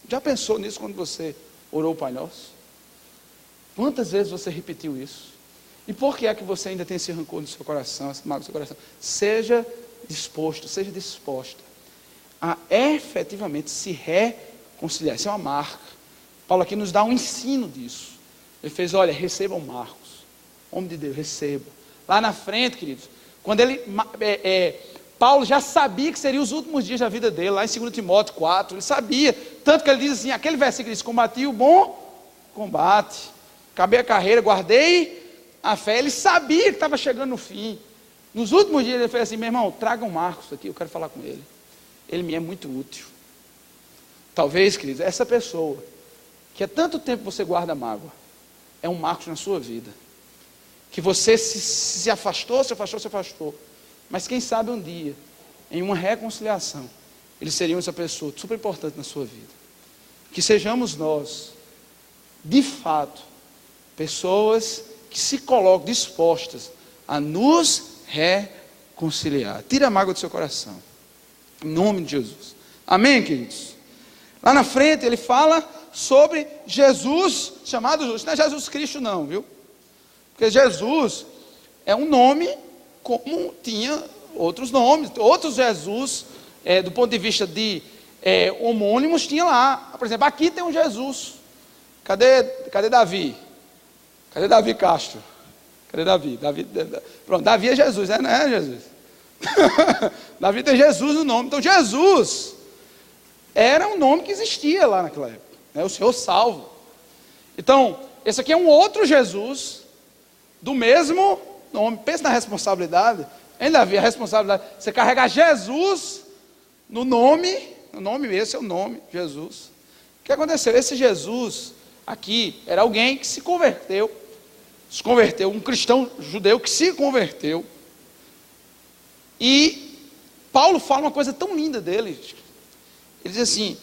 Já pensou nisso quando você orou o Pai Nosso? Quantas vezes você repetiu isso? E por que é que você ainda tem esse rancor no seu coração, essa mágoa no seu coração? Seja disposto, seja disposta a efetivamente se reconciliar. Isso é uma marca. Paulo aqui nos dá um ensino disso. Ele fez, olha, recebam Marcos, homem de Deus, receba. Lá na frente, queridos, quando Paulo já sabia que seriam os últimos dias da vida dele, lá em 2 Timóteo 4, ele sabia, tanto que ele diz assim, aquele versículo diz, combati o bom combate, acabei a carreira, guardei a fé. Ele sabia que estava chegando no fim. Nos últimos dias ele fez assim, meu irmão, tragam Marcos aqui, eu quero falar com ele. Ele me é muito útil. Talvez, queridos, essa pessoa, que há tanto tempo você guarda mágoa, é um Marcos na sua vida. Que você se afastou, mas quem sabe um dia, em uma reconciliação, eles seriam essa pessoa super importante na sua vida. Que sejamos nós, de fato, pessoas que se colocam dispostas a nos reconciliar. Tira a mágoa do seu coração, em nome de Jesus. Amém, queridos? Lá na frente ele fala sobre Jesus, chamado Jesus. Não é Jesus Cristo não, viu? Porque Jesus é um nome como tinha outros nomes, outros Jesus, do ponto de vista de homônimos, tinha lá. Por exemplo, aqui tem um Jesus. Cadê Davi? Cadê Davi Castro? Cadê Davi? Pronto, Davi é Jesus, não é Jesus? Davi tem Jesus no nome. Então Jesus era um nome que existia lá naquela época, né? O Senhor salva. Então, esse aqui é um outro Jesus, do mesmo nome. Pensa na responsabilidade. Hein, Davi? A responsabilidade. Você carregar Jesus no nome esse é o nome, Jesus. O que aconteceu? Esse Jesus aqui era alguém que se converteu, um cristão judeu que se converteu. E Paulo fala uma coisa tão linda dele. Ele diz assim,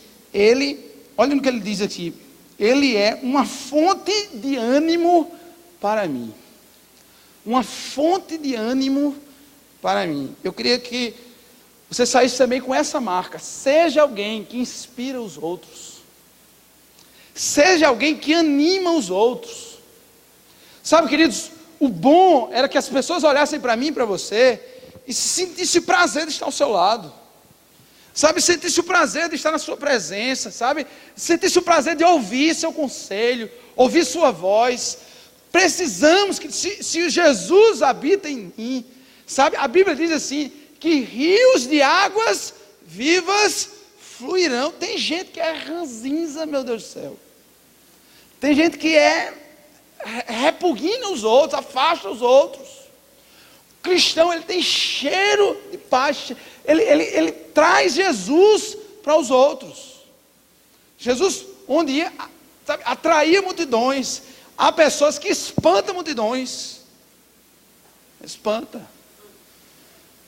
olha no que ele diz aqui, ele é uma fonte de ânimo para mim. Uma fonte de ânimo para mim. Eu queria que você saísse também com essa marca: seja alguém que inspira os outros, seja alguém que anima os outros. Sabe, queridos, o bom era que as pessoas olhassem para mim e para você e sentissem prazer de estar ao seu lado, sabe, sentisse o prazer de estar na sua presença, sabe, sentisse o prazer de ouvir seu conselho, ouvir sua voz. Precisamos que, se Jesus habita em mim, sabe, a Bíblia diz assim, que rios de águas vivas fluirão. Tem gente que é ranzinza, meu Deus do céu, tem gente que repugna os outros, afasta os outros. O cristão, ele tem cheiro de paz, ele traz Jesus para os outros. Jesus, onde ia, sabe, atraía multidões. Há pessoas que espantam multidões, espanta.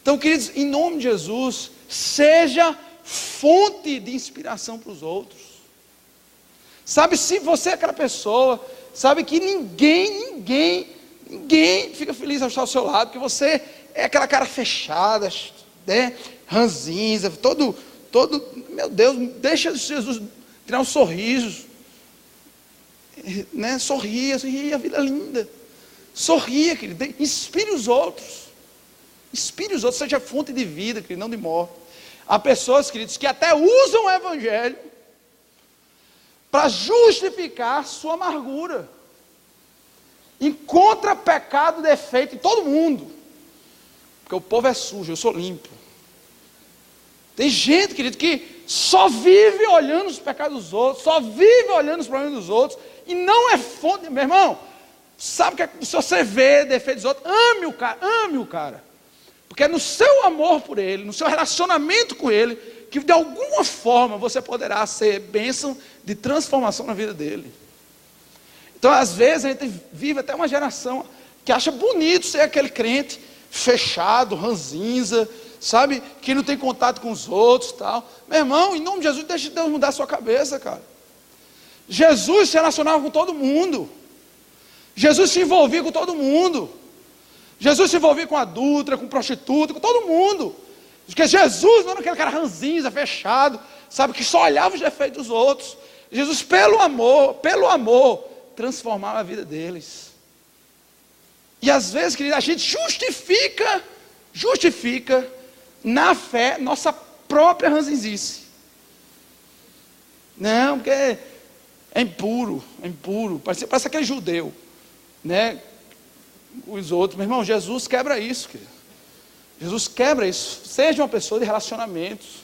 Então, queridos, em nome de Jesus, seja fonte de inspiração para os outros. Sabe, se você é aquela pessoa, sabe, que ninguém fica feliz ao estar ao seu lado, porque você é aquela cara fechada, né, ranzinza, todo, meu Deus, deixa Jesus tirar um sorriso, né, sorria, a vida é linda, sorria, querido, inspire os outros, seja fonte de vida, querido, não de morte. Há pessoas, queridos, que até usam o evangelho para justificar sua amargura, encontra pecado, defeito em todo mundo, porque o povo é sujo, eu sou limpo. Tem gente, querido, que só vive olhando os pecados dos outros, só vive olhando os problemas dos outros, e não é fonte. Meu irmão, sabe que se você vê defeitos dos outros, ame o cara, porque é no seu amor por ele, no seu relacionamento com ele, que de alguma forma você poderá ser bênção de transformação na vida dele. Então, às vezes, a gente vive até uma geração que acha bonito ser aquele crente fechado, ranzinza, sabe, que não tem contato com os outros e tal. Meu irmão, em nome de Jesus, deixa Deus mudar a sua cabeça, cara. Jesus se relacionava com todo mundo, Jesus se envolvia com todo mundo, Jesus se envolvia com adúltera, com prostituta, com todo mundo, porque Jesus não era aquele cara ranzinza, fechado, sabe, que só olhava os defeitos dos outros. Jesus, pelo amor, transformava a vida deles. E às vezes, querido, a gente justifica na fé nossa própria ranzinzice. Não, porque é impuro, parece aquele judeu, né? Os outros, meu irmão, Jesus quebra isso, querido. Jesus quebra isso. Seja uma pessoa de relacionamentos.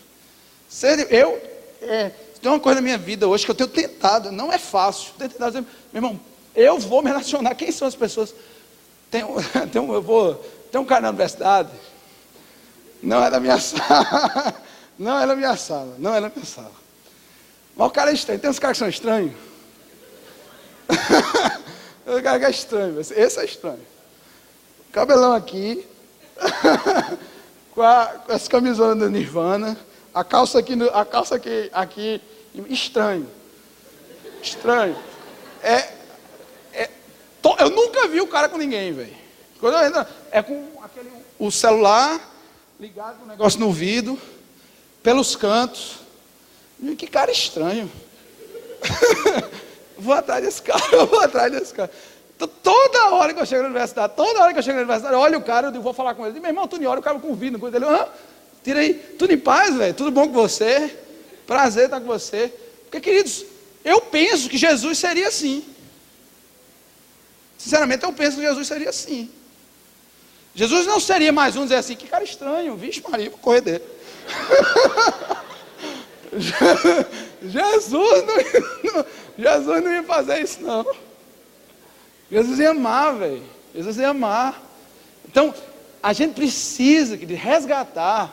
Tem uma coisa na minha vida hoje que eu tenho tentado, não é fácil. Tenho tentado dizer, meu irmão, eu vou me relacionar. Quem são as pessoas? Tem um cara na universidade, não é da minha sala, não é da minha sala. Mas o cara é estranho. Tem uns caras que são estranhos. O cara que é estranho, esse é estranho. Cabelão aqui, com essa camisola do Nirvana, a calça aqui, estranho. Eu nunca vi o cara com ninguém, velho. Quando eu entro, é com o celular ligado com o negócio no ouvido, pelos cantos. Que cara estranho. Vou atrás desse cara. Então, toda hora que eu chego na universidade, olha o cara, eu digo, vou falar com ele. Eu digo, meu irmão, tu nem olha, o cara convida, ele, tira aí, tudo em paz, velho, tudo bom com você? Prazer estar com você. Porque, queridos, eu penso que Jesus seria assim. Sinceramente, eu penso que Jesus seria assim. Jesus não seria mais um dizer assim, que cara estranho, vixe Maria, vou correr dele. Jesus não ia fazer isso, não. Jesus ia amar, velho. Jesus ia amar. Então, a gente precisa de resgatar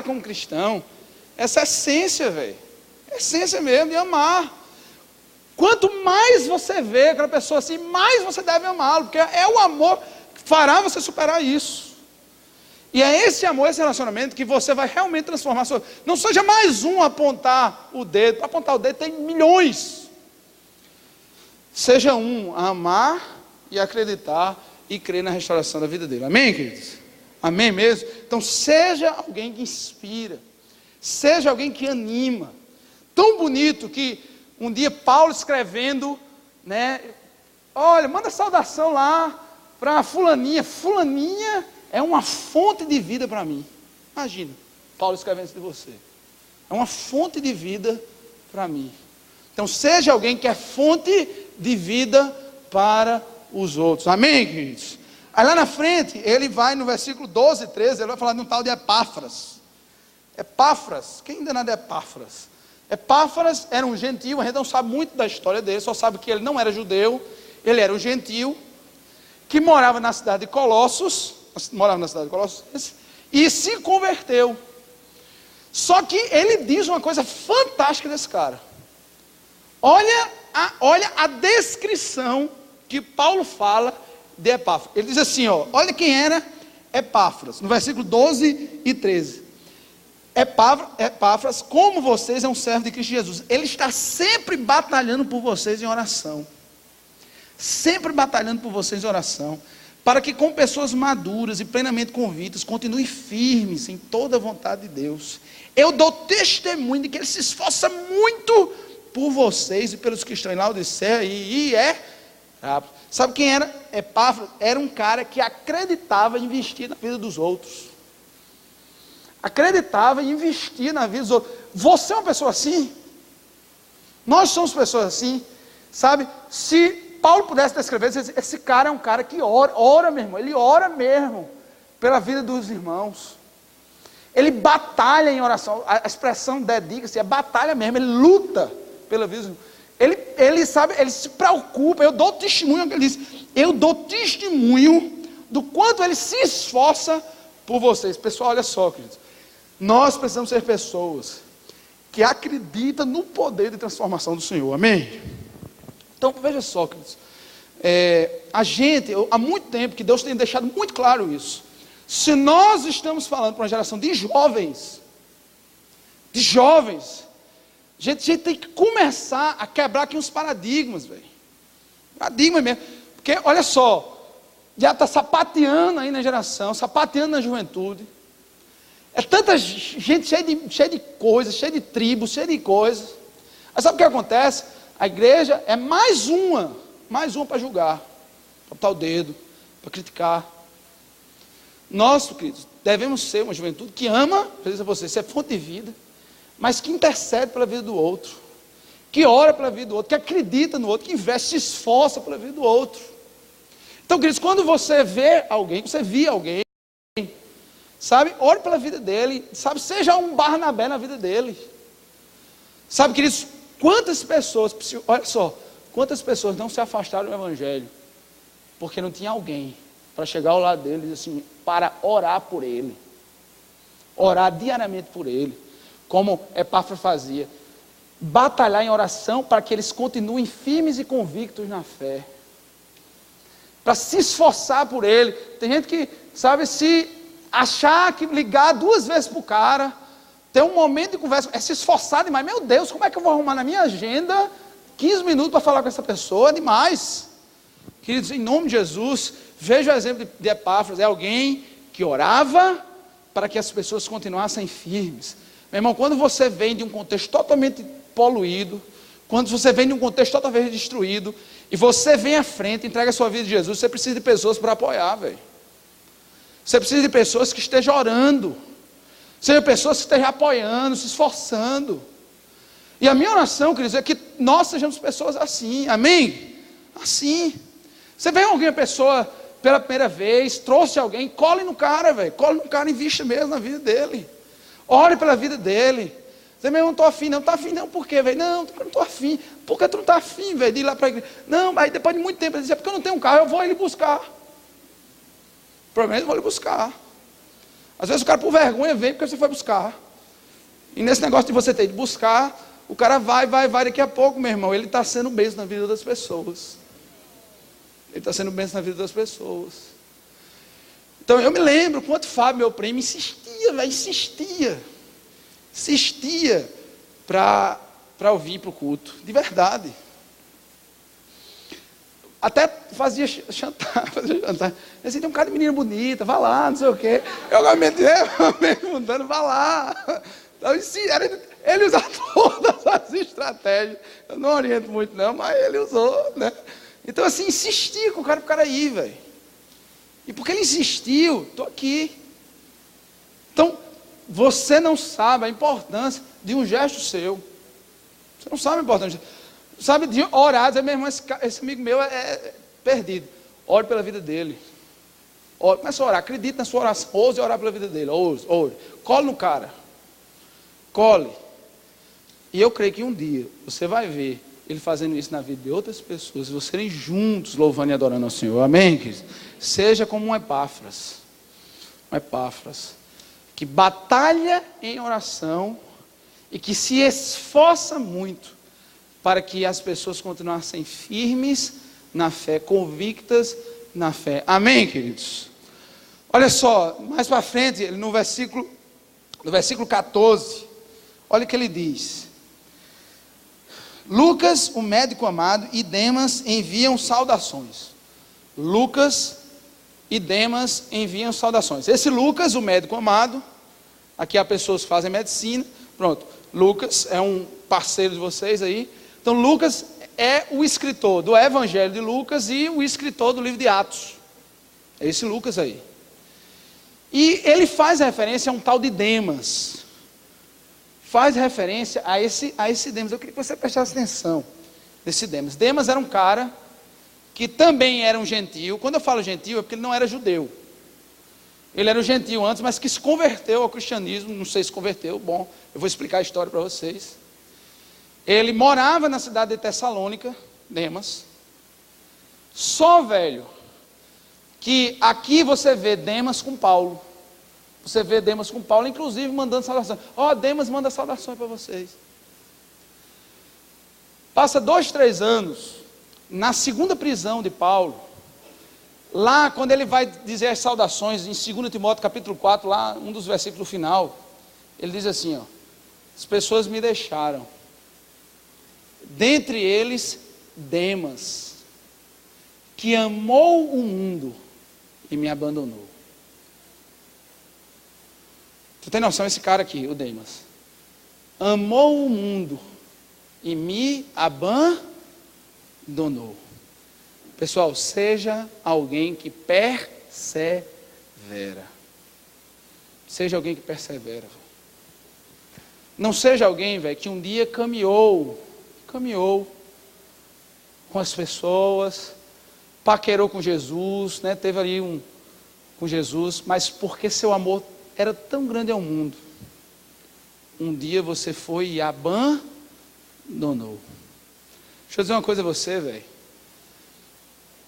como cristão, essa essência, velho. Essência mesmo de amar. Quanto mais você vê aquela pessoa assim, mais você deve amá-lo, porque é o amor que fará você superar isso. E é esse amor, esse relacionamento que você vai realmente transformar a sua... Não seja mais um a apontar o dedo. Para apontar o dedo tem milhões. Seja um a amar e acreditar e crer na restauração da vida dele. Amém, queridos? Amém mesmo? Então seja alguém que inspira, seja alguém que anima. Tão bonito que um dia Paulo escrevendo, né? Olha, manda saudação lá para fulaninha. Fulaninha é uma fonte de vida para mim. Imagina, Paulo escrevendo isso de você. É uma fonte de vida para mim. Então seja alguém que é fonte de vida para os outros. Amém, queridos? Aí lá na frente, ele vai no versículo 12 e 13, ele vai falar de um tal de Epáfras. Epáfras, quem ainda nada é Epáfras? Epáfras era um gentio, a gente não sabe muito da história dele, só sabe que ele não era judeu, ele era um gentio, que morava na cidade de Colossos, e se converteu. Só que ele diz uma coisa fantástica desse cara. Olha a descrição que Paulo fala de Epáfras. Ele diz assim, olha quem era Epáfras, no versículo 12 e 13. Epáfras, como vocês, é um servo de Cristo Jesus. Ele está sempre batalhando por vocês em oração. Sempre batalhando por vocês em oração. Para que com pessoas maduras e plenamente convictas, continuem firmes em toda a vontade de Deus. Eu dou testemunho de que ele se esforça muito por vocês e pelos que estão em Laodiceia Sabe quem era Epáfras? Era um cara que acreditava em investir na vida dos outros. Acreditava em investir na vida dos outros. Você é uma pessoa assim? Nós somos pessoas assim, sabe? Se Paulo pudesse descrever, esse cara é um cara que ora meu irmão, ele ora mesmo pela vida dos irmãos. Ele batalha em oração, a expressão dedica-se, é batalha mesmo, ele luta pela vida dos irmãos. Ele sabe, ele se preocupa, eu dou testemunho, ele diz, eu dou testemunho do quanto ele se esforça por vocês. Pessoal, olha só, queridos, nós precisamos ser pessoas que acreditam no poder de transformação do Senhor, amém? Então, veja só, queridos, há muito tempo que Deus tem deixado muito claro isso. Se nós estamos falando para uma geração de jovens, a gente tem que começar a quebrar aqui uns paradigmas, velho. Paradigma mesmo. Porque, olha só, já está sapateando aí na geração, sapateando na juventude. É tanta gente cheia de coisas, cheia de tribos, cheia de coisas. Aí sabe o que acontece? A igreja é mais uma para julgar, para botar o dedo, para criticar. Nós, queridos, devemos ser uma juventude que ama, precisa você, isso é fonte de vida, mas que intercede pela vida do outro, que ora pela vida do outro, que acredita no outro, que investe, se esforça pela vida do outro. Então, queridos, quando você vê alguém, sabe, ore pela vida dele, sabe, seja um Barnabé na vida dele. Sabe, queridos, quantas pessoas, olha só, quantas pessoas não se afastaram do Evangelho, porque não tinha alguém para chegar ao lado dele e dizer assim, para orar por ele, orar diariamente por ele, como Epáfras fazia, batalhar em oração para que eles continuem firmes e convictos na fé, para se esforçar por ele. Tem gente que, sabe, se achar que ligar 2 vezes para o cara, ter um momento de conversa, é se esforçar demais. Meu Deus, como é que eu vou arrumar na minha agenda 15 minutos para falar com essa pessoa? É demais. Queridos, em nome de Jesus, veja o exemplo de Epáfras, é alguém que orava para que as pessoas continuassem firmes. Meu irmão, quando você vem de um contexto totalmente poluído, quando você vem de um contexto totalmente destruído, e você vem à frente, entrega a sua vida a Jesus, você precisa de pessoas para apoiar, velho. Você precisa de pessoas que estejam orando, sejam pessoas que estejam apoiando, se esforçando. E a minha oração, queridos, é que nós sejamos pessoas assim, amém? Assim. Você vê alguma pessoa pela primeira vez, trouxe alguém, cole no cara, velho, cole no cara e invista mesmo na vida dele. Ore pela vida dele. Você mesmo, não estou afim, não está afim, não, por quê, velho? Não, eu não estou afim. Por que tu não está afim, velho, de ir lá para a igreja? Não, aí depois de muito tempo, ele dizia, porque eu não tenho um carro, eu vou ele buscar. Provavelmente eu vou ele buscar. Às vezes o cara por vergonha vem porque você foi buscar. E nesse negócio de você ter de buscar, o cara vai, daqui a pouco, meu irmão, ele está sendo bênção na vida das pessoas. Ele está sendo bênção na vida das pessoas. Então eu me lembro quanto Fábio, meu primo, insistia, velho, insistia para ouvir para o culto, de verdade. Até fazia chantagem. Assim, tem um cara de menina bonita, vá lá, não sei o quê. Eu me perguntando, vá lá. Então, ele usa todas as estratégias. Eu não oriento muito não, mas ele usou, né? Então assim, insistia com o cara, pro cara ir, velho. E porque ele insistiu, estou aqui. Então, você não sabe a importância de um gesto seu. Você não sabe a importância. Sabe de orar, dizer, meu irmão, esse amigo meu é perdido. Ore pela vida dele. Começa a orar, acredite na sua oração. Ouse orar pela vida dele, ouse. Cole no cara. Cole. E eu creio que um dia você vai ver ele fazendo isso na vida de outras pessoas, e vocês serem juntos louvando e adorando ao Senhor. Amém, queridos? Seja como um Epáfras. Um Epáfras. Que batalha em oração e que se esforça muito para que as pessoas continuassem firmes na fé, convictas na fé. Amém, queridos? Olha só, mais para frente, no versículo 14, olha o que ele diz. Lucas, o médico amado, e Demas enviam saudações. Lucas e Demas enviam saudações. Esse Lucas, o médico amado, aqui há pessoas que fazem medicina, pronto. Lucas é um parceiro de vocês aí. Então Lucas é o escritor do Evangelho de Lucas e o escritor do livro de Atos. É esse Lucas aí. E ele faz referência a um tal de Demas. Faz referência a esse Demas. Eu queria que você prestasse atenção nesse Demas. Demas era um cara que também era um gentio. Quando eu falo gentio é porque ele não era judeu. Ele era um gentio antes, mas que se converteu ao cristianismo. Não sei se converteu, bom, eu vou explicar a história para vocês. Ele morava na cidade de Tessalônica, Demas. Só, velho, que aqui você vê Demas com Paulo. Você vê Demas com Paulo, inclusive mandando saudações. Demas manda saudações para vocês. Passa 2, 3 anos, na segunda prisão de Paulo, lá quando ele vai dizer as saudações, em 2 Timóteo capítulo 4, lá um dos versículos final, ele diz assim, as pessoas me deixaram, dentre eles Demas, que amou o mundo e me abandonou. Você tem noção, esse cara aqui, o Demas, amou o mundo e me abandonou. Pessoal, seja alguém que persevera. Seja alguém que persevera. Não seja alguém, velho, que um dia caminhou com as pessoas, paquerou com Jesus, né? Teve ali com Jesus, mas porque seu amor era tão grande ao mundo, um dia você foi e abandonou. Deixa eu dizer uma coisa a você, velho.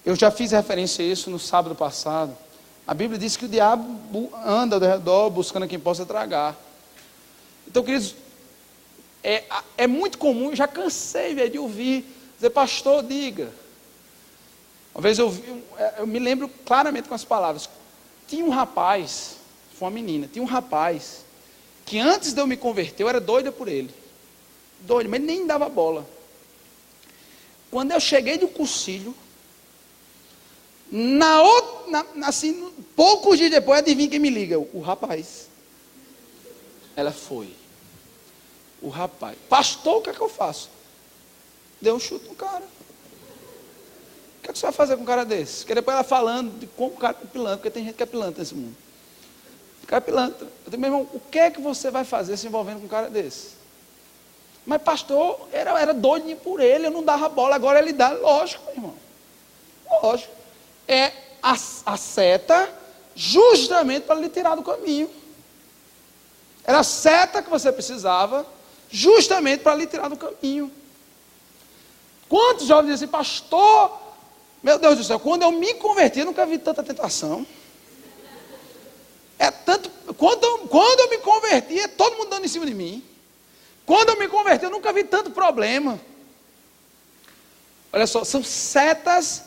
Eu já fiz referência a isso no sábado passado. A Bíblia diz que o diabo anda ao redor buscando quem possa tragar. Então, queridos, é muito comum, eu já cansei, velho, de ouvir, dizer, pastor, diga. Uma vez eu me lembro claramente com as palavras. Tinha um rapaz, foi uma menina, tinha um rapaz, que antes de eu me converter, eu era doida por ele. Doido, mas nem dava bola. Quando eu cheguei do cursilho, poucos dias depois, adivinha quem me liga? O rapaz. Ela foi. O rapaz. Pastor, o que é que eu faço? Deu um chute no cara. O que é que você vai fazer com um cara desse? Porque depois ela falando de como o cara é pilantra, porque tem gente que é pilantra nesse mundo. O cara é pilantra. Eu digo, meu irmão, o que é que você vai fazer se envolvendo com um cara desse? Mas pastor, era doido por ele, eu não dava bola, agora ele dá. Lógico, meu irmão. Lógico. É a seta justamente para lhe tirar do caminho. Era a seta que você precisava justamente para lhe tirar do caminho. Quantos jovens dizem assim, pastor, meu Deus do céu, quando eu me converti, eu nunca vi tanta tentação. Quando eu me converti, é todo mundo dando em cima de mim. Quando eu me converti, eu nunca vi tanto problema. Olha só, são setas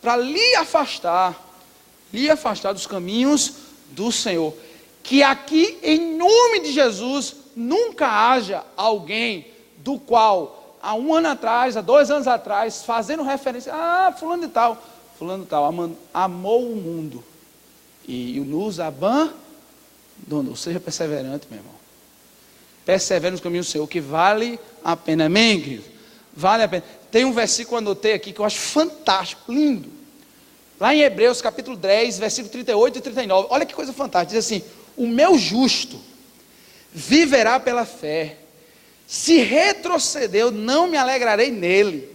para lhe afastar dos caminhos do Senhor. Que aqui, em nome de Jesus, nunca haja alguém do qual há 1 ano atrás, há 2 anos atrás, fazendo referência, fulano de tal, amou o mundo e nos abandonou. Seja perseverante, meu irmão. Persevere nos caminhos do Senhor, que vale a pena. Amém, querido? Vale a pena. Tem um versículo que eu anotei aqui, que eu acho fantástico, lindo. Lá em Hebreus, capítulo 10, versículo 38 e 39. Olha que coisa fantástica. Diz assim: o meu justo viverá pela fé. Se retroceder, eu não me alegrarei nele.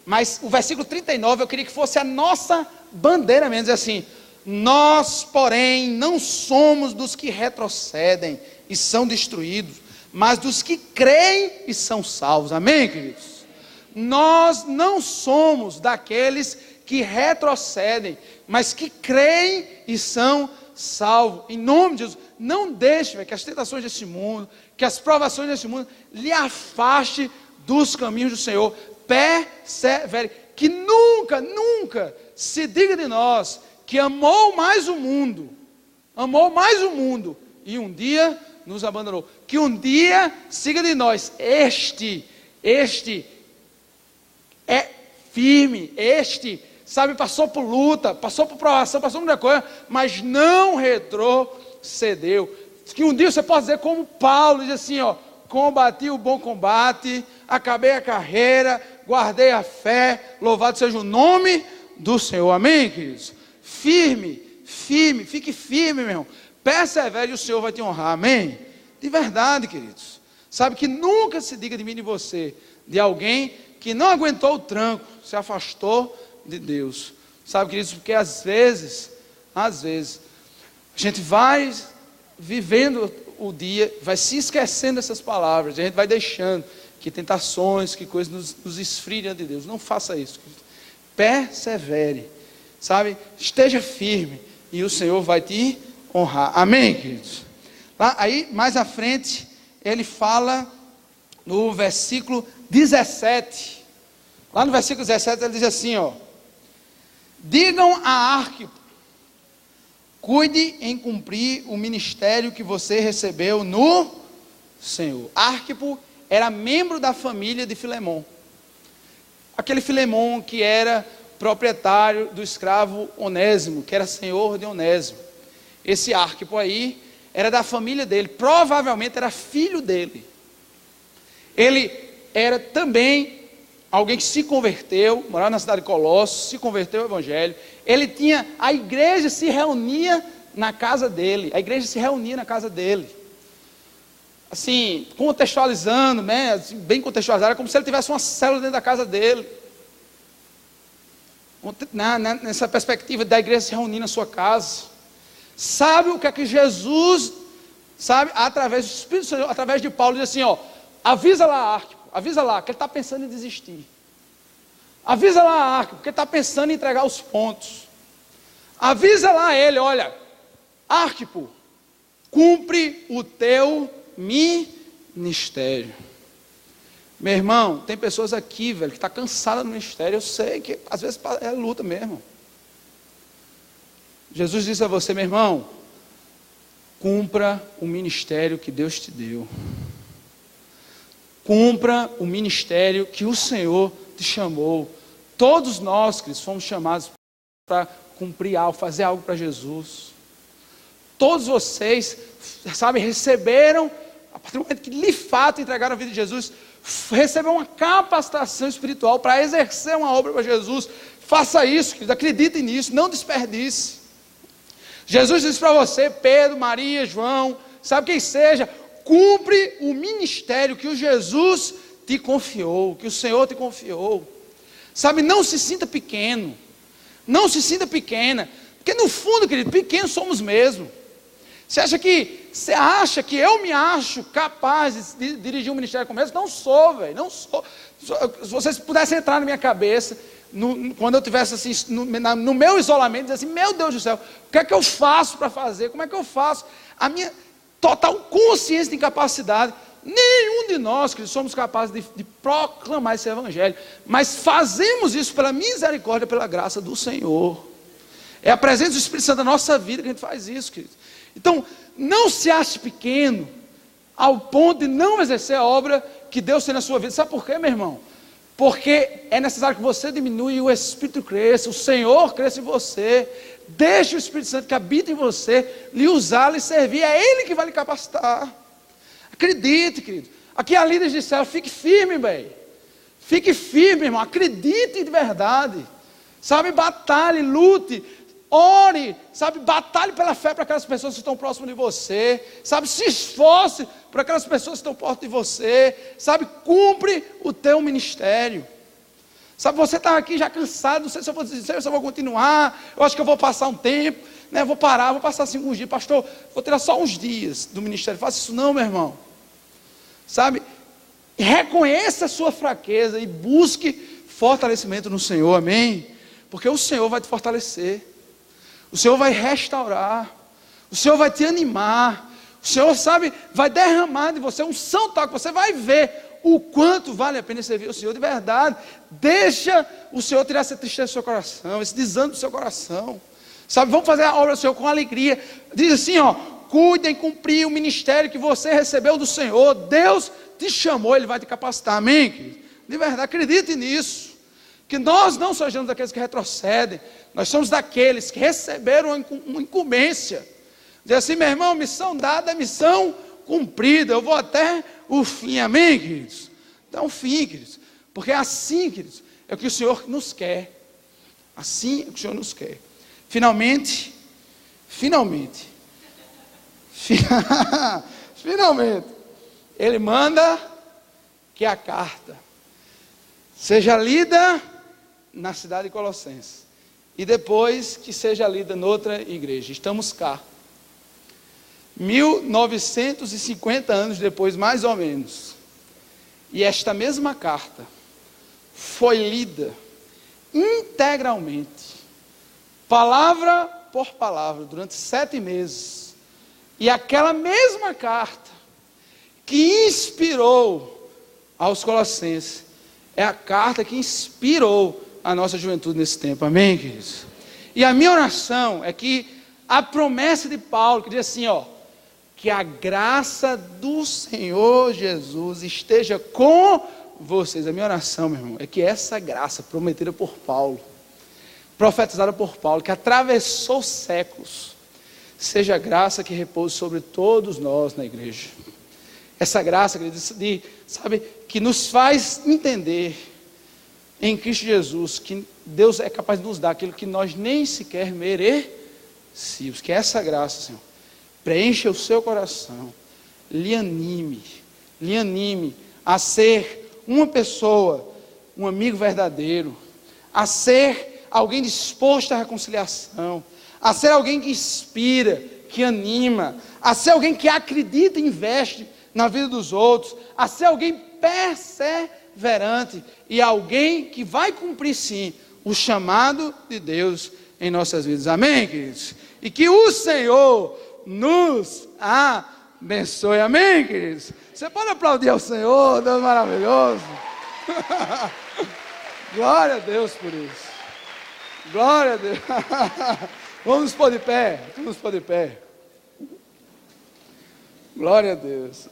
Mas o versículo 39, eu queria que fosse a nossa bandeira mesmo. Diz assim: nós, porém, não somos dos que retrocedem e são destruídos, mas dos que creem e são salvos. Amém, queridos? Nós não somos daqueles que retrocedem, mas que creem e são salvos. Em nome de Jesus, não deixe que as tentações desse mundo, que as provações desse mundo lhe afaste dos caminhos do Senhor. Persevere, que nunca se diga de nós que amou mais o mundo e um dia nos abandonou. Que um dia siga de nós, este é firme, passou por luta, passou por provação, passou por muita coisa, mas não retrocedeu. Que um dia você possa dizer como Paulo, diz assim, combati o bom combate, acabei a carreira, guardei a fé, louvado seja o nome do Senhor. Amém, queridos? Firme, fique firme, meu irmão. Persevere e o Senhor vai te honrar. Amém? De verdade, queridos. Sabe, que nunca se diga de mim e de você, de alguém que não aguentou o tranco, se afastou de Deus. Sabe, queridos, porque às vezes, a gente vai vivendo o dia, vai se esquecendo dessas palavras, a gente vai deixando que tentações, que coisas nos esfriem diante de Deus. Não faça isso, querido. Persevere, sabe, esteja firme, e o Senhor vai te honrar. Amém, queridos? Aí, mais à frente, ele fala no versículo 17, lá no versículo 17 ele diz assim, digam a Arquipo, cuide em cumprir o ministério que você recebeu no Senhor. Arquipo era membro da família de Filemon, aquele Filemon que era proprietário do escravo Onésimo, que era senhor de Onésimo. Esse Arquipo aí era da família dele, provavelmente era filho dele. Ele era também alguém que se converteu, morava na cidade de Colossos, se converteu ao evangelho. A igreja se reunia na casa dele, assim, contextualizando, né, assim, bem contextualizado, como se ele tivesse uma célula dentro da casa dele, nessa perspectiva da igreja se reunir na sua casa. Sabe o que é que Jesus, através do Espírito Santo, através de Paulo, diz assim, avisa lá Arquipo, avisa lá, que ele está pensando em desistir. Avisa lá Arquipo, porque ele está pensando em entregar os pontos. Avisa lá ele, olha, Arquipo, cumpre o teu ministério. Meu irmão, tem pessoas aqui, velho, que estão cansadas do ministério. Eu sei que às vezes é luta mesmo. Jesus disse a você, meu irmão, cumpra o ministério que Deus te deu. Cumpra o ministério que o Senhor te chamou. Todos nós, queridos, fomos chamados para cumprir algo, fazer algo para Jesus. Todos vocês, receberam, a partir do momento que de fato entregaram a vida de Jesus, receberam uma capacitação espiritual para exercer uma obra para Jesus. Faça isso, queridos, acreditem nisso, não desperdice. Jesus disse para você, Pedro, Maria, João, sabe quem seja, cumpre o ministério que o Jesus te confiou, que o Senhor te confiou. Sabe, não se sinta pequeno, não se sinta pequena, porque no fundo, querido, pequenos somos mesmo. Você acha que eu me acho capaz de dirigir um ministério como esse? Não sou, velho, não sou. Se vocês pudessem entrar na minha cabeça, quando eu estivesse assim, no meu isolamento, dizer assim, meu Deus do céu, o que é que eu faço para fazer? Como é que eu faço? A minha total consciência de incapacidade. Nenhum de nós que somos capazes de proclamar esse evangelho, mas fazemos isso pela misericórdia, pela graça do Senhor. É a presença do Espírito Santo na nossa vida que a gente faz isso, querido. Então, não se ache pequeno ao ponto de não exercer a obra que Deus tem na sua vida. Sabe por quê, meu irmão? Porque é necessário que você diminua e o Espírito cresça, o Senhor cresça em você. Deixe o Espírito Santo que habita em você lhe usar, lhe servir. É Ele que vai lhe capacitar. Acredite, querido. Aqui a líderes de céu, fique firme, bem. Fique firme, irmão. Acredite de verdade. Sabe, batalhe, lute, ore. Sabe, batalhe pela fé para aquelas pessoas que estão próximas de você. Sabe, se esforce para aquelas pessoas que estão perto de você. Sabe, cumpre o teu ministério. Sabe, você está aqui já cansado, não sei se eu vou dizer, se eu vou continuar, eu acho que eu vou passar um tempo, né? Vou parar, vou passar assim uns dias, pastor, vou tirar só uns dias do ministério. Faça isso não, meu irmão. Sabe, reconheça a sua fraqueza e busque fortalecimento no Senhor, amém? Porque o Senhor vai te fortalecer, o Senhor vai restaurar, o Senhor vai te animar, o Senhor, sabe, vai derramar de você um unção tal que você vai ver o quanto vale a pena servir o Senhor de verdade. Deixa o Senhor tirar essa tristeza do seu coração, esse desânimo do seu coração. Sabe, vamos fazer a obra do Senhor com alegria. Diz assim, ó, cuidem, cumprir o ministério que você recebeu do Senhor. Deus te chamou, Ele vai te capacitar, amém, querido? De verdade, acredite nisso. Que nós não sejamos daqueles que retrocedem, nós somos daqueles que receberam uma incumbência. Diz assim, meu irmão, missão dada é missão cumprida, eu vou até o fim, amém, queridos? Então, o fim, queridos, porque é assim, queridos, é o que o Senhor nos quer, assim é o que o Senhor nos quer. Finalmente, Ele manda que a carta seja lida na cidade de Colossenses, e depois que seja lida noutra igreja. Estamos cá, 1950 anos depois, mais ou menos, e esta mesma carta foi lida integralmente, palavra por palavra, durante 7 meses, e aquela mesma carta que inspirou aos Colossenses, é a carta que inspirou a nossa juventude nesse tempo, amém, queridos? E a minha oração é que a promessa de Paulo, que diz assim, ó, que a graça do Senhor Jesus esteja com vocês. A minha oração, meu irmão, é que essa graça prometida por Paulo, profetizada por Paulo, que atravessou séculos, seja a graça que repousa sobre todos nós na igreja. Essa graça, sabe, que nos faz entender em Cristo Jesus que Deus é capaz de nos dar aquilo que nós nem sequer merecíamos. Que essa graça, Senhor, preencha o seu coração, lhe anime a ser uma pessoa, um amigo verdadeiro, a ser alguém disposto à reconciliação, a ser alguém que inspira, que anima, a ser alguém que acredita e investe na vida dos outros, a ser alguém perseverante e alguém que vai cumprir sim o chamado de Deus em nossas vidas, amém, queridos? E que o Senhor nos abençoe, amém, queridos? Você pode aplaudir ao Senhor, Deus maravilhoso. Glória a Deus por isso, glória a Deus. Vamos nos pôr de pé, glória a Deus.